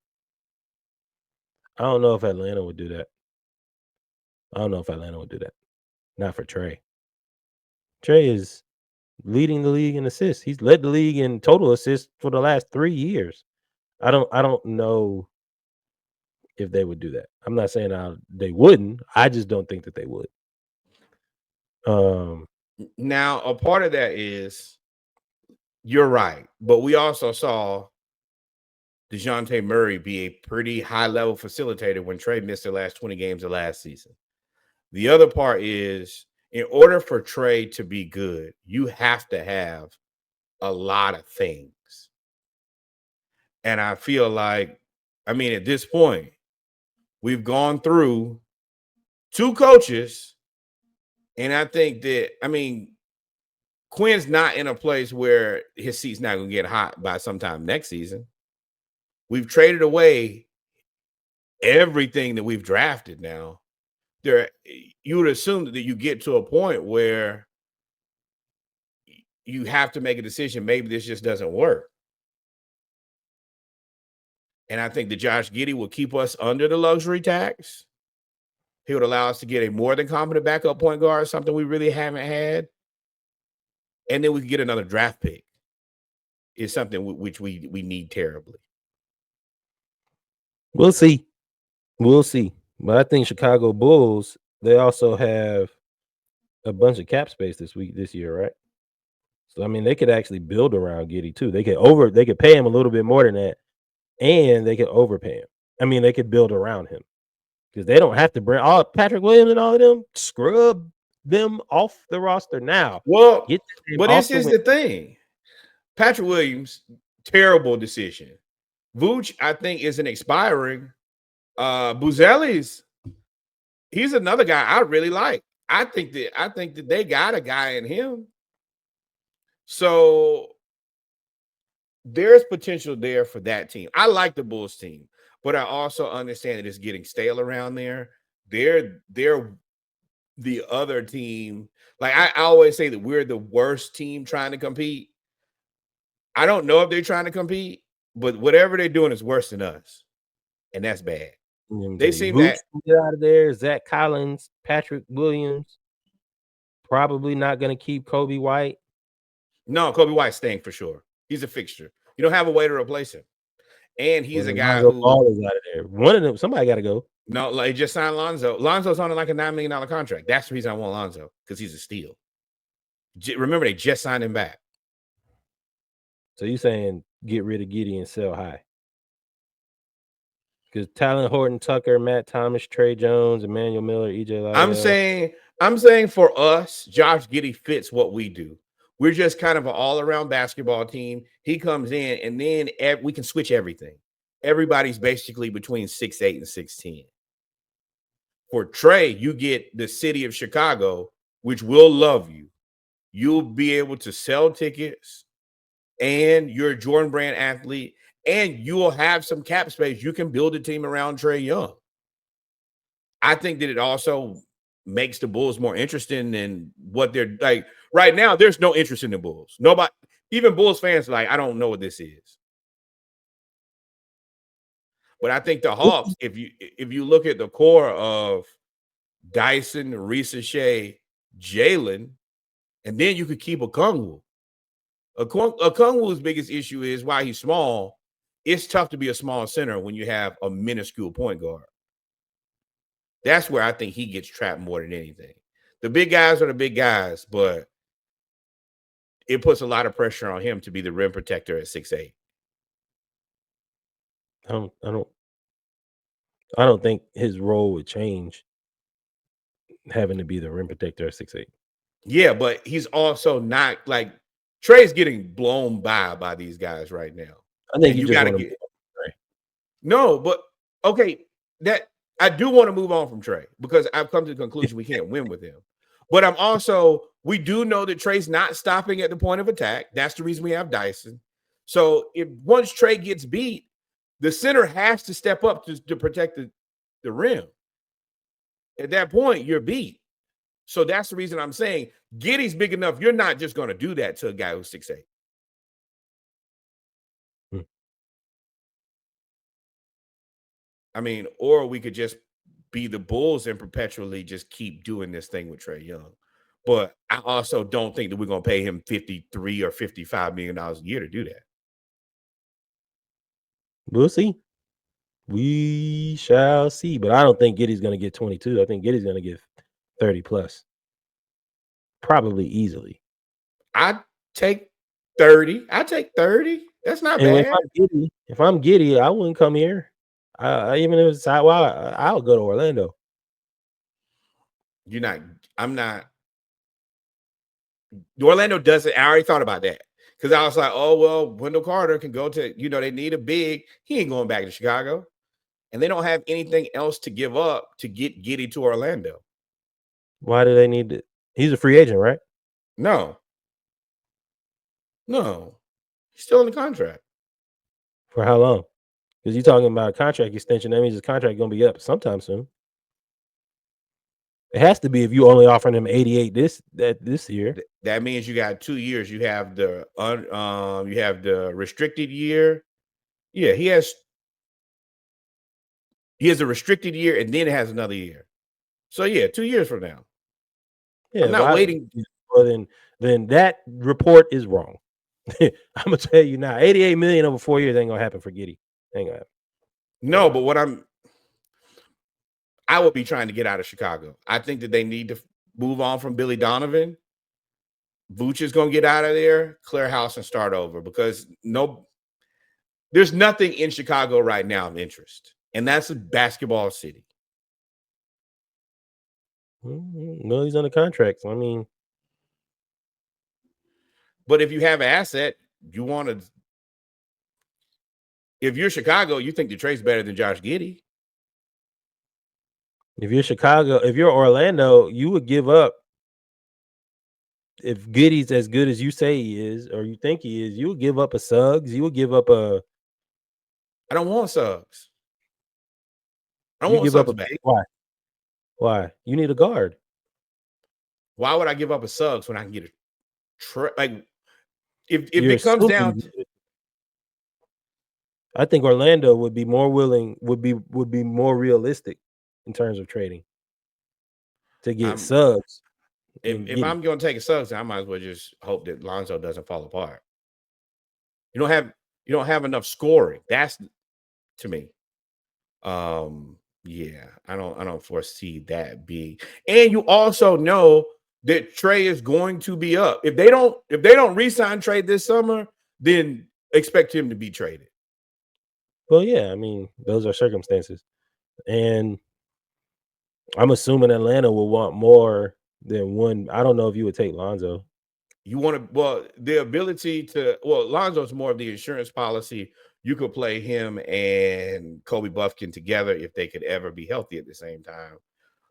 I don't know if Atlanta would do that. Not for Trae. Trae is leading the league in assists. He's led the league in total assists for the last 3 years. I don't know if they would do that. I'm not saying they wouldn't. I just don't think that they would. Now, a part of that is you're right, but we also saw DeJounte Murray be a pretty high-level facilitator when Trae missed the last 20 games of last season. The other part is, in order for Trae to be good, you have to have a lot of things. And I feel like, at this point, we've gone through 2 coaches, and I think that, Quinn's not in a place where his seat's not going to get hot by sometime next season. We've traded away everything that we've drafted now. You would assume that you get to a point where you have to make a decision. Maybe this just doesn't work. And I think that Josh Giddey will keep us under the luxury tax. He would allow us to get a more than competent backup point guard, something we really haven't had. And then we can get another draft pick. It's something which we need terribly. We'll see. But I think Chicago Bulls, they also have a bunch of cap space this year, right? So they could actually build around Giddey too. They could pay him a little bit more than that, and they could overpay him. They could build around him because they don't have to bring all Patrick Williams and all of them, scrub them off the roster now. Well, but this is the thing. Patrick Williams, terrible decision. Vooch, I think, is an expiring. Buzelis, he's another guy I really like. I think that they got a guy in him. So there's potential there for that team. I like the Bulls team, but I also understand that it's getting stale around there. They're the other team. Like I always say that we're the worst team trying to compete. I don't know if they're trying to compete, but whatever they're doing is worse than us. And that's bad. They seem that get out of there. Zach Collins, Patrick Williams, probably not going to keep Kobe White. No, Kobe White's staying for sure. He's a fixture. You don't have a way to replace him. And he's a guy who Ball is out of there. One of them, somebody got to go. No, like just signed Lonzo. Lonzo's on like a $9 million contract. That's the reason I want Lonzo, because he's a steal. Remember, they just signed him back. So you saying get rid of Giddey and sell high? Because Talon Horton Tucker, Matt Thomas, Trey Jones, Emmanuel Miller, EJ Liddell. I'm saying for us, Josh Giddey fits what we do. We're just kind of an all-around basketball team. He comes in, and then we can switch everything. Everybody's basically between 6'8" and 6'10". For Trae, you get the city of Chicago, which will love you. You'll be able to sell tickets, and you're a Jordan Brand athlete, and you will have some cap space. You can build a team around Trae Young. I think that it also makes the Bulls more interesting than what they're like. Right now, there's no interest in the Bulls. Nobody, even Bulls fans, are like, I don't know what this is. But I think the Hawks, if you look at the core of Dyson, Reese, Jalen, and then you could keep Okongwu. Okongwu's biggest issue is why he's small. It's tough to be a small center when you have a minuscule point guard. That's where I think he gets trapped more than anything. The big guys are the big guys, but it puts a lot of pressure on him to be the rim protector at 6'8". I don't think his role would change having to be the rim protector at 6'8". Yeah, but he's also not like Trey's getting blown by these guys right now. I think you got to get no, but okay, that I do want to move on from Trae because I've come to the conclusion we can't win with him. But we do know that Trey's not stopping at the point of attack. That's the reason we have Dyson. So if once Trae gets beat, the center has to step up to protect the rim. At that point, you're beat. So that's the reason I'm saying Giddey's big enough. You're not just going to do that to a guy who's 6'8". I mean, or we could just be the Bulls and perpetually just keep doing this thing with Trae Young. But I also don't think that we're going to pay him $53 or $55 million a year to do that. We'll see. We shall see. But I don't think Giddey's going to get 22. I think Giddey's going to get 30 plus. Probably easily. I'd take 30. I'd take 30. That's not bad. If I'm Giddey, I wouldn't come here. Even if it's sidewise, I'll go to Orlando. I'm not. Orlando doesn't. I already thought about that because I was like, oh, well, Wendell Carter can go to, they need a big. He ain't going back to Chicago. And they don't have anything else to give up to get Giddey to Orlando. Why do they need to? He's a free agent, right? No. He's still in the contract. For how long? Because you're talking about a contract extension. That means his contract going to be up sometime soon. It has to be if you only offering him 88 this year. That means you got 2 years. You have the restricted year. Yeah, he has a restricted year, and then it has another year. So yeah, 2 years from now. Yeah, I'm not waiting. Well, then that report is wrong. I'm gonna tell you now, 88 million over 4 years ain't gonna happen for Giddey. Ain't gonna happen. No, but I would be trying to get out of Chicago. I think that they need to move on from Billy Donovan. Vooch is gonna get out of there, clear house, and start over because there's nothing in Chicago right now of interest, and that's a basketball city. No, he's on a contract. So, I mean, but if you have an asset, you want to. If you're Chicago, you think Detroit's better than Josh Giddey. If you're Orlando, you would give up. If Giddey's as good as you say he is, or you think he is, you would give up a Suggs. You would give up a. I don't want Suggs. I don't want Suggs back. Why? You need a guard. Why would I give up a Suggs when I can get a if it comes down to, I think Orlando would be more willing, would be more realistic in terms of trading to get Suggs. If I'm going to take a Suggs, I might as well just hope that Lonzo doesn't fall apart. You don't have enough scoring. That's to me. Yeah, I don't foresee that being. And you also know that Trae is going to be up. If they don't re-sign Trae this summer, then expect him to be traded. Well, yeah, I mean, those are circumstances. And I'm assuming Atlanta will want more than one. I don't know if you would take Lonzo. You want to, the ability to, Lonzo's more of the insurance policy. You could play him and Kobe Buffkin together if they could ever be healthy at the same time.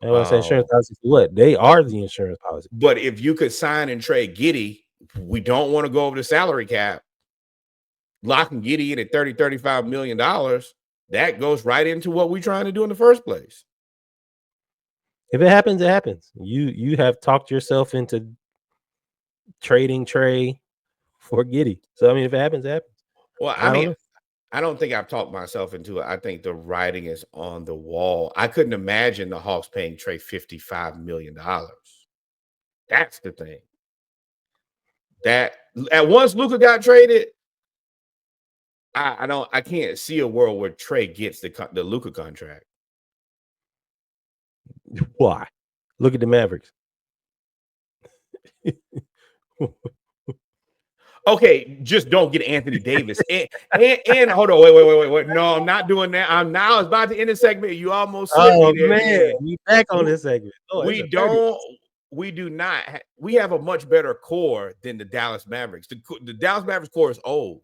And when I say insurance policy, what? They are the insurance policy. But if you could sign and trade Giddey, we don't want to go over the salary cap. Locking Giddey in at $30-35 million, that goes right into what we're trying to do in the first place. If it happens, it happens. You have talked yourself into trading Trae for Giddey. So I mean, if it happens, it happens. Well, I don't think I've talked myself into it. I think the writing is on the wall. I couldn't imagine the Hawks paying Trae $55 million. That's the thing. That at once Luka got traded, I can't see a world where Trae gets the Luka contract. Why? Look at the Mavericks. Okay, just don't get Anthony Davis. and hold on, wait. No, I'm not doing that. I was about to end the segment. You almost me there, man. We back on this segment. We do not. We have a much better core than the Dallas Mavericks. The Dallas Mavericks core is old.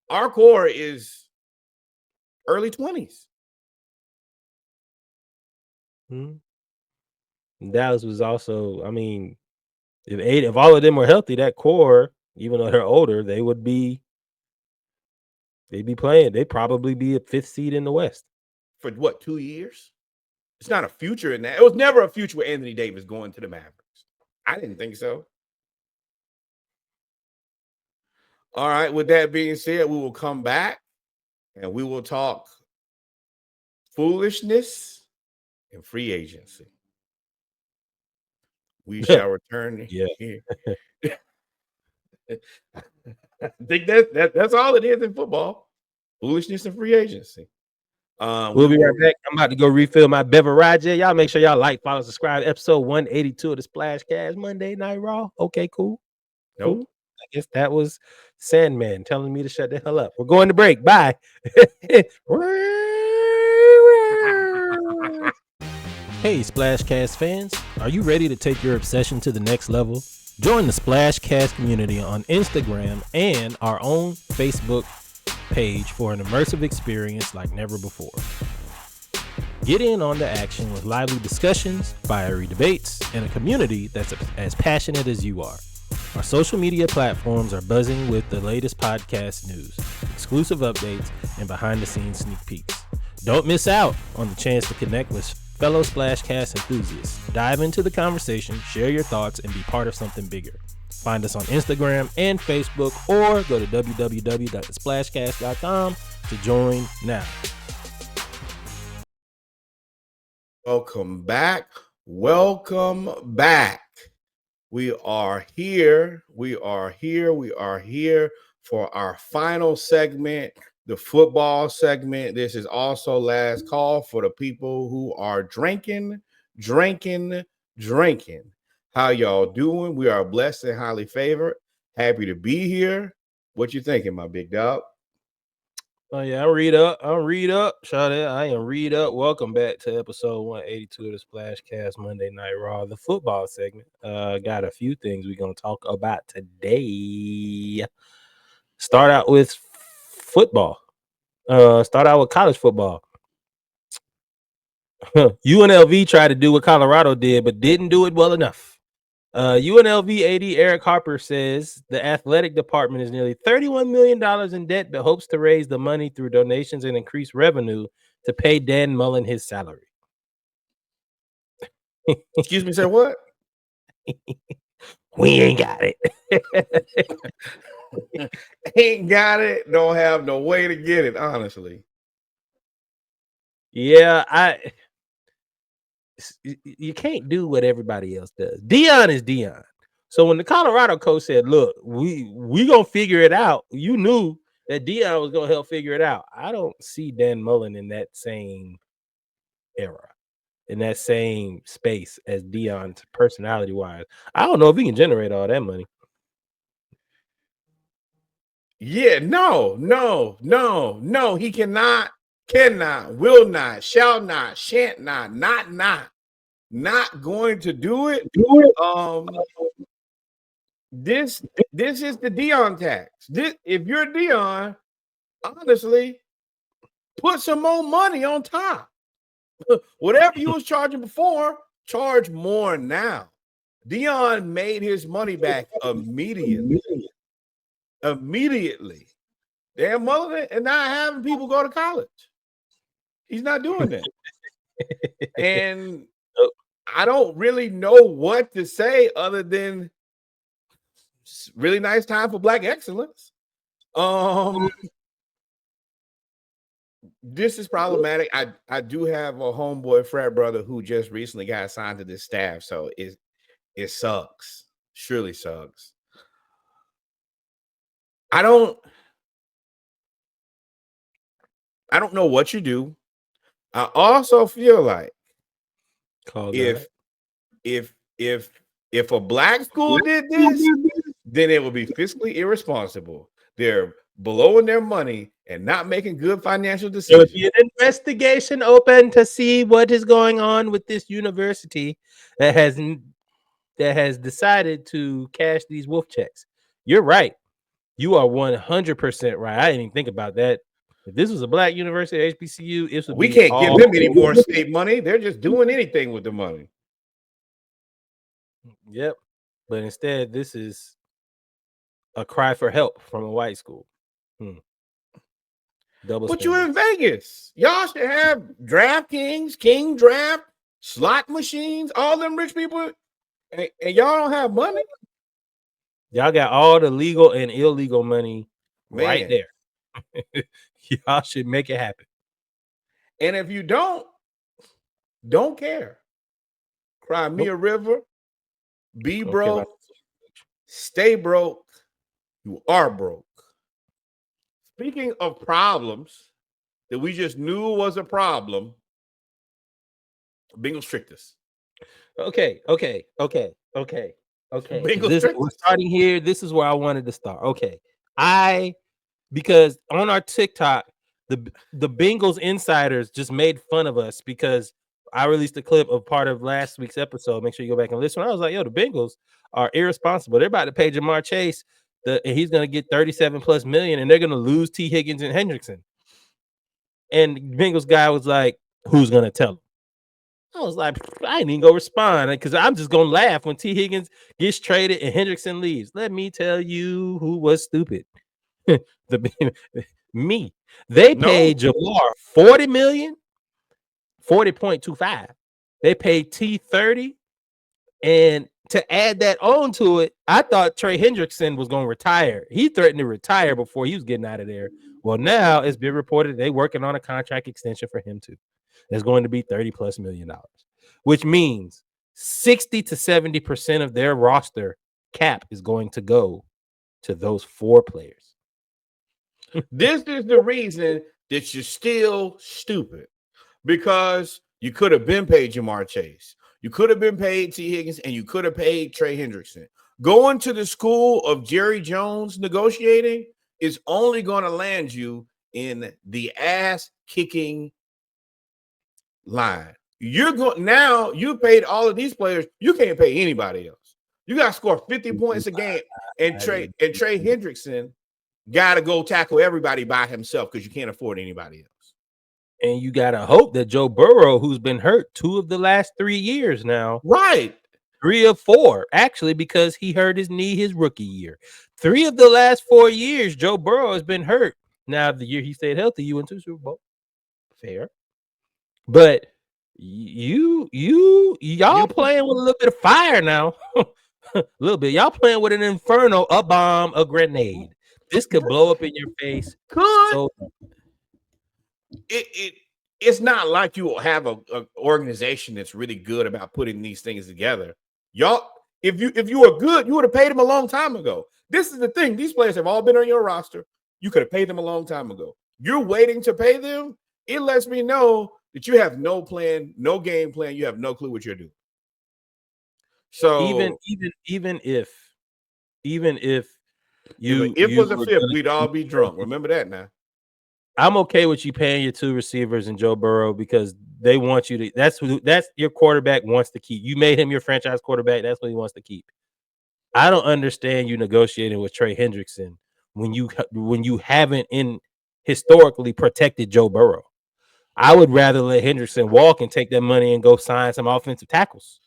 Our core is early 20s. Dallas was also, I mean, if all of them were healthy, that core, even though they're older, they'd be playing. They'd probably be a 5th seed in the West. For what, 2 years? It's not a future in that. It was never a future with Anthony Davis going to the Mavericks. I didn't think so. All right. With that being said, we will come back and we will talk foolishness and free agency. We shall return. Yeah. I think that's all it is in football. Foolishness and free agency. We'll be right back. I'm about to go refill my beverage. Y'all make sure y'all like, follow, subscribe. Episode 182 of the Splash Cast Monday Night Raw. Okay, cool. Nope. Cool. I guess that was Sandman telling me to shut the hell up. We're going to break. Bye. Hey, Splashcast fans, are you ready to take your obsession to the next level? Join the Splashcast community on Instagram and our own Facebook page for an immersive experience like never before. Get in on the action with lively discussions, fiery debates, and a community that's as passionate as you are. Our social media platforms are buzzing with the latest podcast news, exclusive updates, and behind-the-scenes sneak peeks. Don't miss out on the chance to connect with fellow Splashcast enthusiasts. Dive into the conversation, share your thoughts, and be part of something bigger. Find us on Instagram and Facebook, or go to www.thesplashcast.com to join now. Welcome back. Welcome back. We are here. We are here. We are here for our final segment, the football segment. This is also last call for the people who are drinking. How y'all doing? We are blessed and highly favored. Happy to be here. What you thinking, my big dog? Oh yeah, I'm read up. Shout out, I am read up. Welcome back to episode 182 of the Splash Cast Monday Night Raw, the football segment. Got a few things we're gonna talk about today. Start out with football. Start out with college football. UNLV tried to do what Colorado did, but didn't do it well enough. UNLV AD Eric Harper says the athletic department is nearly $31 million in debt, but hopes to raise the money through donations and increase revenue to pay Dan Mullen his salary. Excuse me, sir, what? We ain't got it. Ain't got it. Don't have no way to get it, honestly. Yeah, you can't do what everybody else does. Dion is Dion. So when the Colorado coach said, look, we gonna figure it out, you knew that Dion was gonna help figure it out. I don't see Dan Mullen in that same era, in that same space as Dion personality wise. I don't know if he can generate all that money. Yeah, no, he cannot, will not, shall not, shan't not going to do it. This is the Dion tax. If you're Dion, honestly, put some more money on top. Whatever you was charging before, charge more now. Dion made his money back immediately. Dan Mullen and not having people go to college. He's not doing that. And I don't really know what to say other than really nice time for Black excellence. This is problematic. I do have a homeboy frat brother who just recently got assigned to this staff, so it sucks. Surely sucks. I don't know what you do. I also feel like if a black school did this, then it would be fiscally irresponsible. They're blowing their money and not making good financial decisions. There would be an investigation open to see what is going on with this university that has decided to cash these wolf checks. You're right. You are 100% right. I didn't even think about that. If this was a black university, HBCU, we can't give them any more state money. They're just doing anything with the money. Yep. But instead, this is a cry for help from a white school. But you're in Vegas. Y'all should have DraftKings, King Draft, slot machines, all them rich people, and y'all don't have money. Y'all got all the legal and illegal money right there. Y'all should make it happen. And if you don't care. Cry me a river, be broke, stay broke, you are broke. Speaking of problems that we just knew was a problem, Bengals tricked us. Okay. Bengals We're starting here. This is where I wanted to start. Okay. Because on our TikTok, the Bengals insiders just made fun of us because I released a clip of part of last week's episode. Make sure you go back and listen. I was like, yo, the Bengals are irresponsible. They're about to pay Jamar Chase, and he's going to get 37+ million, and they're going to lose T. Higgins and Hendrickson. And the Bengals guy was like, who's going to tell him? I was like, I ain't even going to respond because I'm just going to laugh when T. Higgins gets traded and Hendrickson leaves. Let me tell you who was stupid. Me. They paid Jamar $40 million. 40.25. They paid T 30, and to add that on to it, I thought Trey Hendrickson was going to retire. He threatened to retire before he was getting out of there. Well, now it's been reported they're working on a contract extension for him too. There's going to be $30+ million, which means 60 to 70% of their roster cap is going to go to those 4 players. This is the reason that you're still stupid. Because you could have been paid Jamar Chase. You could have been paid T. Higgins, and you could have paid Trey Hendrickson. Going to the school of Jerry Jones negotiating is only going to land you in the ass-kicking line. You're going now, you paid all of these players. You can't pay anybody else. You got to score 50 points a game, and Trey Hendrickson got to go tackle everybody by himself because you can't afford anybody else. And you got to hope that Joe Burrow, who's been hurt 2 of the last 3 years now. Right. 3 of 4, actually, because he hurt his knee his rookie year. 3 of the last 4 years, Joe Burrow has been hurt. Now, the year he stayed healthy, you went to the Super Bowl. Fair. But y'all playing with a little bit of fire now. A little bit. Y'all playing with an inferno, a bomb, a grenade. This could blow up in your face. So, it's not like you have a organization that's really good about putting these things together. Y'all, if you were good, you would have paid them a long time ago. This is the thing. These players have all been on your roster. You could have paid them a long time ago. You're waiting to pay them. It lets me know that you have no plan, no game plan. You have no clue what you're doing. So even if it was a fifth, we'd all be drunk. Remember that now. I'm okay with you paying your 2 receivers and Joe Burrow because they want you to. That's your quarterback wants to keep. You made him your franchise quarterback. That's what he wants to keep. I don't understand you negotiating with Trey Hendrickson when you haven't historically protected Joe Burrow. I would rather let Hendrickson walk and take that money and go sign some offensive tackles,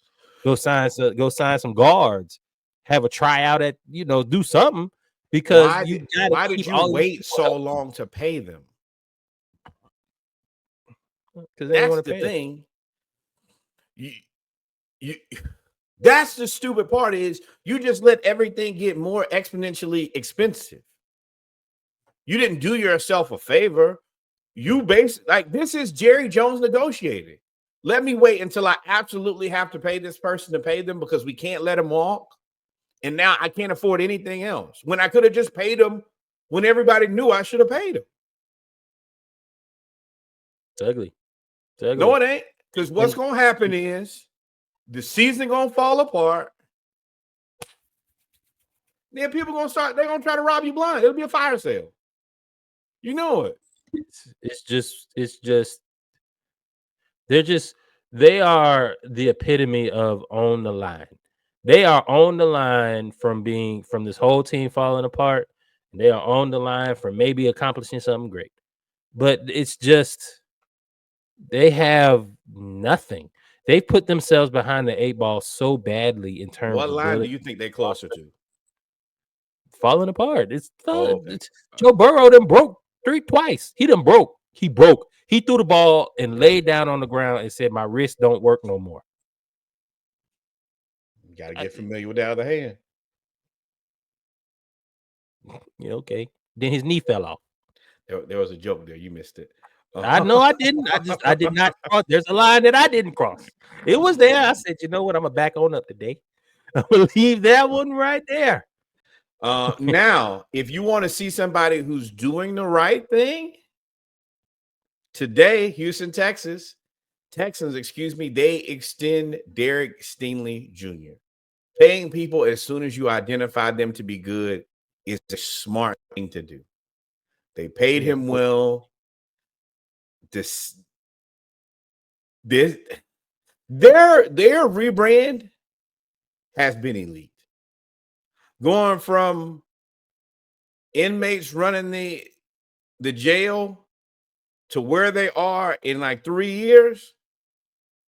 go sign some guards, have a tryout at do something because why did you wait so long to pay them? That's the thing. That's the stupid part is you just let everything get more exponentially expensive. You didn't do yourself a favor. You this is Jerry Jones negotiating. Let me wait until I absolutely have to pay this person to pay them because we can't let them walk. And now I can't afford anything else. When I could have just paid them when everybody knew I should have paid them. It's ugly. No, it ain't. Because what's going to happen is the season going to fall apart. Then people going to they're going to try to rob you blind. It'll be a fire sale. You know it. They are the epitome of on the line. They are on the line from this whole team falling apart. They are on the line for maybe accomplishing something great. But it's just, they have nothing. They put themselves behind the 8 ball so badly in terms what of line do you think they're closer to? Falling apart. It's Joe Burrow then broke Twice. He done broke. He broke. He threw the ball and laid down on the ground and said, "My wrist don't work no more." You got to get familiar with the other hand. Yeah, okay. Then his knee fell off. There was a joke there. You missed it. I know I didn't. I did not cross. There's a line that I didn't cross. It was there. I said, you know what? I'm gonna back on up today. I'm gonna leave that one right there. Now, if you want to see somebody who's doing the right thing, today, Houston, Texans, they extend Derek Stingley Jr. Paying people as soon as you identify them to be good is the smart thing to do. They paid him well. Their rebrand has been elite. Going from inmates running the jail to where they are in like 3 years,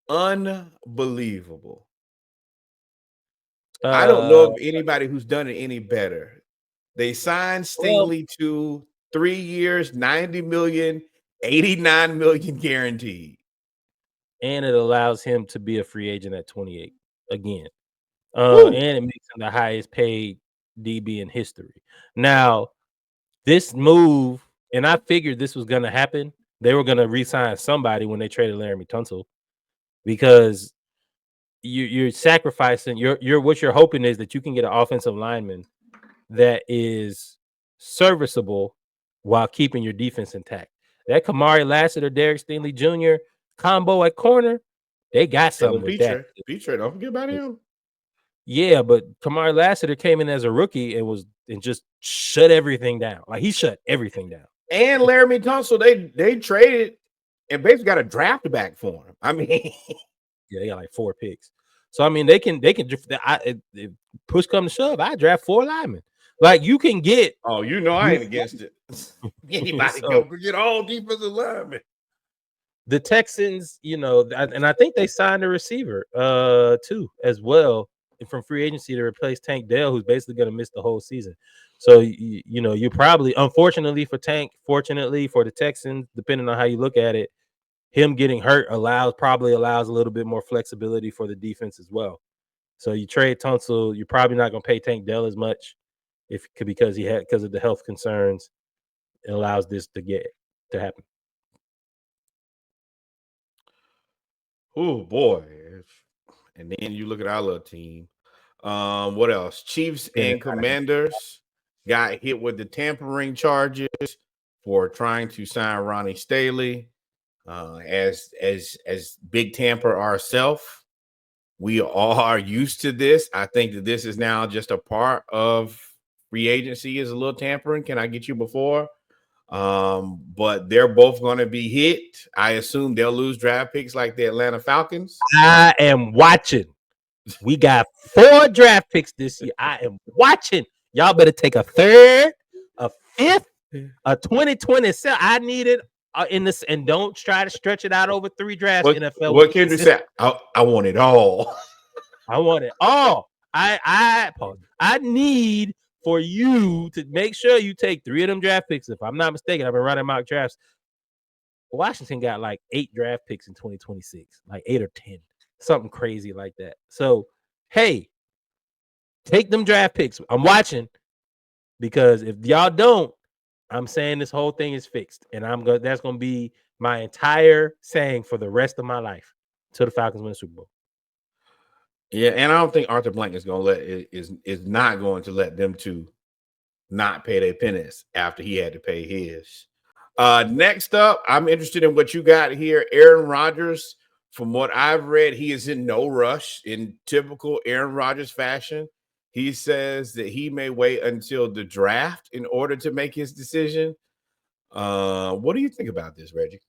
unbelievable. I don't know of anybody who's done it any better. They signed Stingley to 3 years, $90 million, $89 million guaranteed. And it allows him to be a free agent at 28 again. And it makes him the highest paid DB in history. Now, this move, and I figured this was going to happen. They were going to re-sign somebody when they traded Laremy Tunsil, because you're sacrificing what you're hoping is that you can get an offensive lineman that is serviceable while keeping your defense intact. That Kamari Lassiter, Derek Stingley Jr. combo at corner, they got something with that. Petre, don't forget about him. Yeah, but Kamari Lassiter came in as a rookie and just shut everything down. Like, he shut everything down. And Laremy Tunsil, they traded and basically got a draft back for him. I mean, yeah, they got like 4 picks. So I mean, they can. If push come to shove, I draft 4 linemen. Like, you can get. Oh, you know I ain't against it. Anybody go get all defensive linemen. The Texans, and I think they signed a receiver too as well from free agency to replace Tank Dell, who's basically going to miss the whole season. So you probably, unfortunately for Tank, fortunately for the Texans, depending on how you look at it, him getting hurt probably allows a little bit more flexibility for the defense as well. So you trade Tunsil, you're probably not going to pay Tank Dell as much because of the health concerns. It allows this to happen. Oh boy. And then you look at our little team. What else? Chiefs and Commanders got hit with the tampering charges for trying to sign Ronnie Staley. As big tamper ourselves, we are used to this. I think that this is now just a part of free agency, is a little tampering. Can I get you before? But they're both going to be hit. I assume they'll lose draft picks like the Atlanta Falcons. I am watching. We got 4 draft picks this year. I am watching. Y'all better take a 3rd, a 5th, a 2027. I need it in this, and don't try to stretch it out over 3 drafts. NFL. What can you say? I want it all. I want it all. I need for you to make sure you take 3 of them draft picks. If I'm not mistaken, I've been running mock drafts. Washington got like 8 draft picks in 2026, like 8 or 10, something crazy like that. So, hey, take them draft picks. I'm watching, because if y'all don't, I'm saying this whole thing is fixed, and that's going to be my entire saying for the rest of my life until the Falcons win the Super Bowl. Yeah, and I don't think Arthur Blank is going to is not going to let them to not pay their pennies after he had to pay his. Next up, I'm interested in what you got here. Aaron Rodgers, from what I've read, he is in no rush in typical Aaron Rodgers fashion. He says that he may wait until the draft in order to make his decision. What do you think about this, Reggie?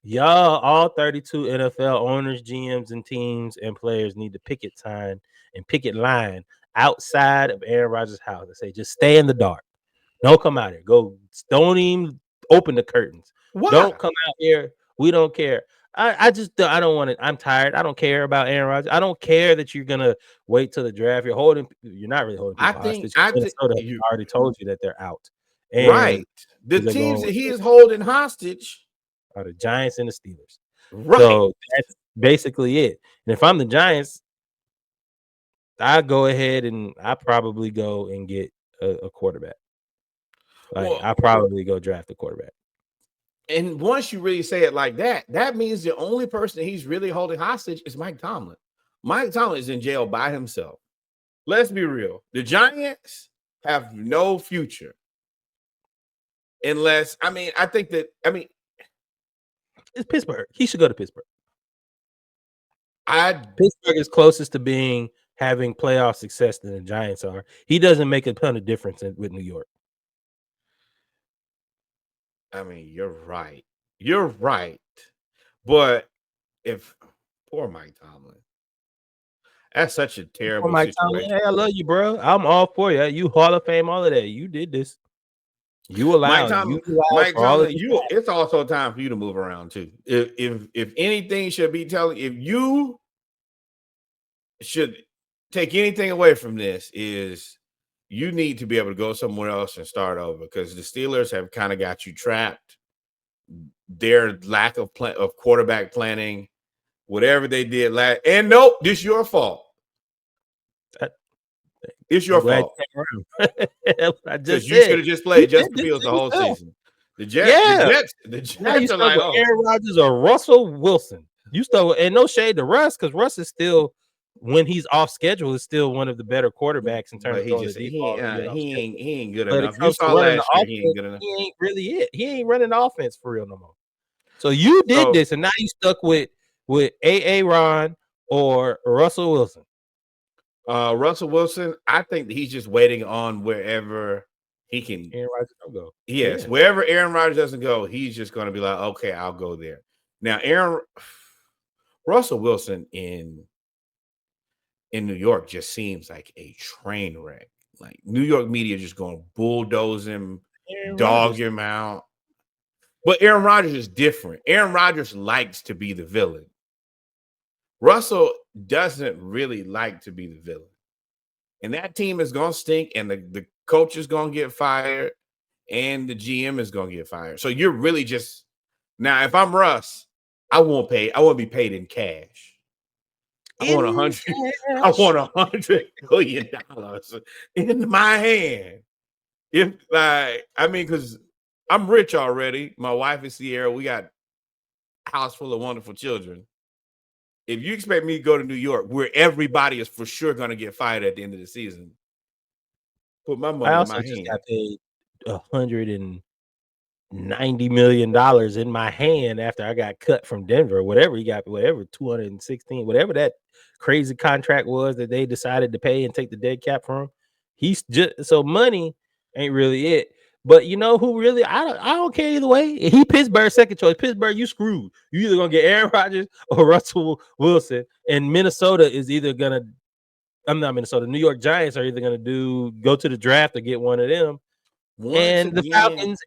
Y'all, all 32 NFL owners, GMs, and teams and players need to picket sign and picket line outside of Aaron Rodgers' house and say, just stay in the dark. Don't come out here. Don't even open the curtains. Why? Don't come out here. We don't care. I don't want it. I'm tired. I don't care about Aaron Rodgers. I don't care that you're gonna wait till the draft. You're not really holding people hostage. Minnesota already told you that they're out, And right. The teams that he is holding hostage are the Giants and the Steelers. Right. So that's basically it. And if I'm the Giants, I go ahead and I probably go and get a quarterback. I probably go draft a quarterback. And once you really say it like that, that means the only person he's really holding hostage is Mike Tomlin. Mike Tomlin is in jail by himself. Let's be real. The Giants have no future. Unless, I think it's Pittsburgh. He should go to Pittsburgh. Pittsburgh is closest to having playoff success than the Giants are. He doesn't make a ton of difference with New York. You're right. You're right. But poor Mike Tomlin. That's such a terrible situation. Tomlin, hey, I love you, bro. I'm all for you. You Hall of Fame, all of that. You did this. You allowed Mike Tomlin, it's also time for you to move around too. If anything should be telling, if you should take anything away from this, is you need to be able to go somewhere else and start over, because the Steelers have kind of got you trapped. Their lack of quarterback planning, whatever they did last, and nope, this is your fault. It's your fault. Because you should have just played Justin Fields the whole season. The Jets now you are like, Aaron Rodgers or Russell Wilson. You still, and no shade to Russ, because Russ is still, when he's off schedule, is still one of the better quarterbacks in terms of he ain't good enough. You saw last year, he ain't good enough. He ain't really it. He ain't running the offense for real no more. So you did this, and now you stuck with Aaron or Russell Wilson. Russell Wilson, I think that he's just waiting on wherever he can. Aaron Rodgers don't go. Yes, wherever Aaron Rodgers doesn't go, he's just going to be like, okay, I'll go there. Now, Russell Wilson in New York just seems like a train wreck. Like, New York media just going to bulldoze him, dog him out. But Aaron Rodgers is different. Aaron Rodgers likes to be the villain. Russell doesn't really like to be the villain. And that team is going to stink, and the coach is going to get fired, and the GM is going to get fired. So you're really just – now, if I'm Russ, I won't be paid in cash. I want $100 million in my hand. Because I'm rich already. My wife is Sierra. We got a house full of wonderful children. If you expect me to go to New York, where everybody is for sure going to get fired at the end of the season, put my money in my hand. I also just got paid $190 million in my hand after I got cut from Denver. Whatever he got, 216, whatever that crazy contract was that they decided to pay and take the dead cap from. He's just so money ain't really it. But you know who really? I don't care either way. He Pittsburgh's second choice. Pittsburgh, you screwed. You either gonna get Aaron Rodgers or Russell Wilson. And Minnesota is either gonna. I'm not Minnesota. New York Giants are either gonna go to the draft or get one of them. The Falcons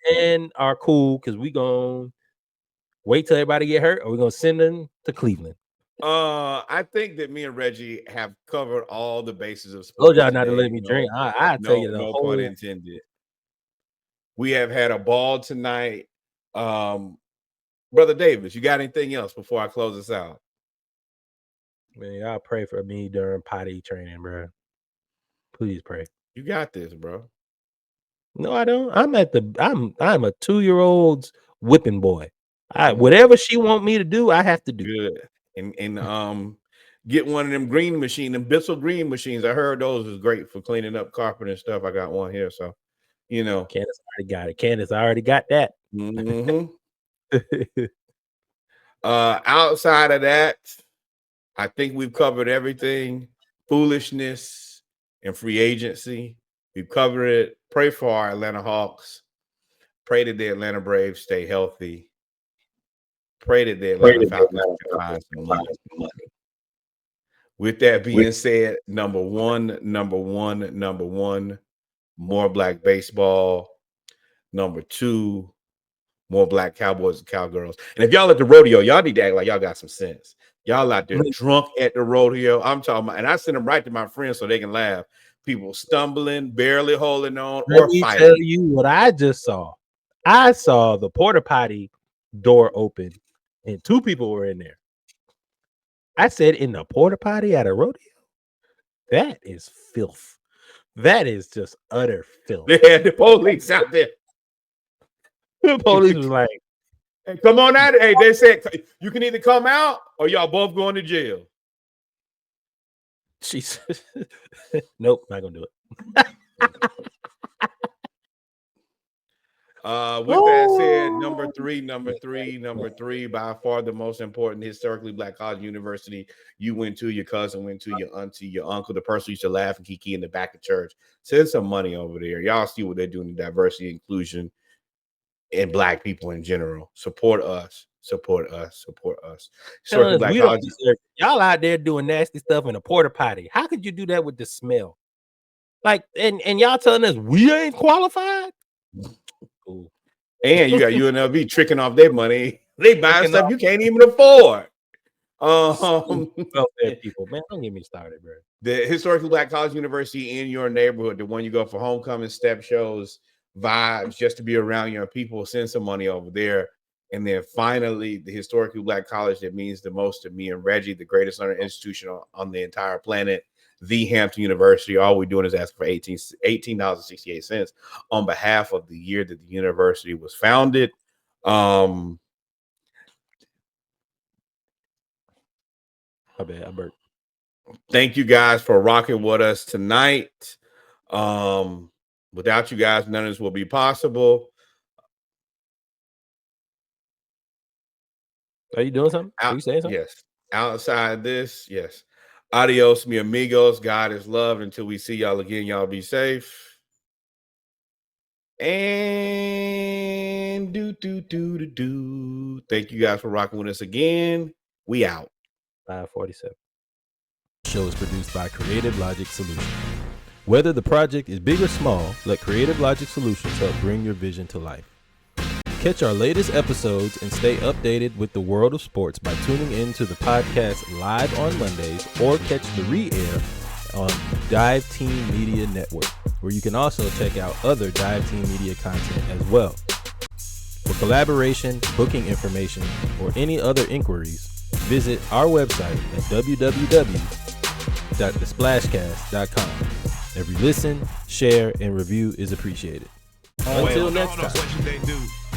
are cool because we gonna wait till everybody get hurt, or we gonna send them to Cleveland. I think that me and Reggie have covered all the bases of sports. Y'all not to let me drink. I tell you, no pun intended. We have had a ball tonight. Brother Davis, you got anything else before I close this out? Man, y'all pray for me during potty training, bro. Please pray. You got this, bro. No, I don't. I'm a 2-year-old's whipping boy. Whatever she want me to do, I have to do. Good. And get one of them green machines, them Bissell green machines. I heard those is great for cleaning up carpet and stuff. I got one here, so. You know, Candace already got it. Candace already got that. Mm-hmm. Outside of that, I think we've covered everything. Foolishness and free agency. We've covered it. Pray for our Atlanta Hawks. Pray that the Atlanta Braves stay healthy. Pray that the Atlanta Falcons can find some money. With that being said, number one, more black baseball. Number 2, more black cowboys and cowgirls. And if y'all at the rodeo, y'all need to act like y'all got some sense. Y'all out there drunk at the rodeo. I'm talking about, and I send them right to my friends so they can laugh. People stumbling, barely holding on, Let or me fighting. tell you what I just saw. I saw the porta potty door open, and 2 people were in there. I said, in the porta potty at a rodeo? That is filth. That is just utter filth. They had the police out there. The police was like, hey, come on out. Hey, they said you can either come out or y'all both going to jail. Jesus. Nope, not gonna do it. With that said, number three, by far the most important historically Black college university you went to, your cousin went to, your auntie, your uncle, the person who used to laugh and kiki in the back of church. Send some money over there. Y'all see what they're doing in diversity, inclusion, and Black people in general. Support us. Black college. Y'all out there doing nasty stuff in a porta potty. How could you do that with the smell? Like, and y'all telling us we ain't qualified? Cool. And you got UNLV tricking off their money. They buying stuff you can't even afford. People, man, don't get me started, bro. The historically Black college university in your neighborhood, the one you go for homecoming, step shows, vibes, just to be around your people, send some money over there. And then finally, the historically Black college that means the most to me and Reggie, the greatest learning institution on the entire planet, the Hampton University. All we're doing is asking for $18.68 on behalf of the year that the university was founded. My bad, I burped. Thank you guys for rocking with us tonight. Without you guys, none of this will be possible. Are you doing something? Are you saying something? Yes. Outside this, yes. Adios, mi amigos. God is love. Until we see y'all again, y'all be safe. And do. Thank you guys for rocking with us again. We out. 5:47. The show is produced by Creative Logic Solutions. Whether the project is big or small, let Creative Logic Solutions help bring your vision to life. Catch our latest episodes and stay updated with the world of sports by tuning in to the podcast live on Mondays or catch the re-air on Dive Team Media Network, where you can also check out other Dive Team Media content as well. For collaboration, booking information, or any other inquiries, visit our website at www.thesplashcast.com. Every listen, share, and review is appreciated. Until next time.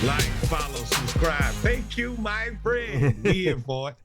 Like, follow, subscribe. Thank you, my friend. We in for it.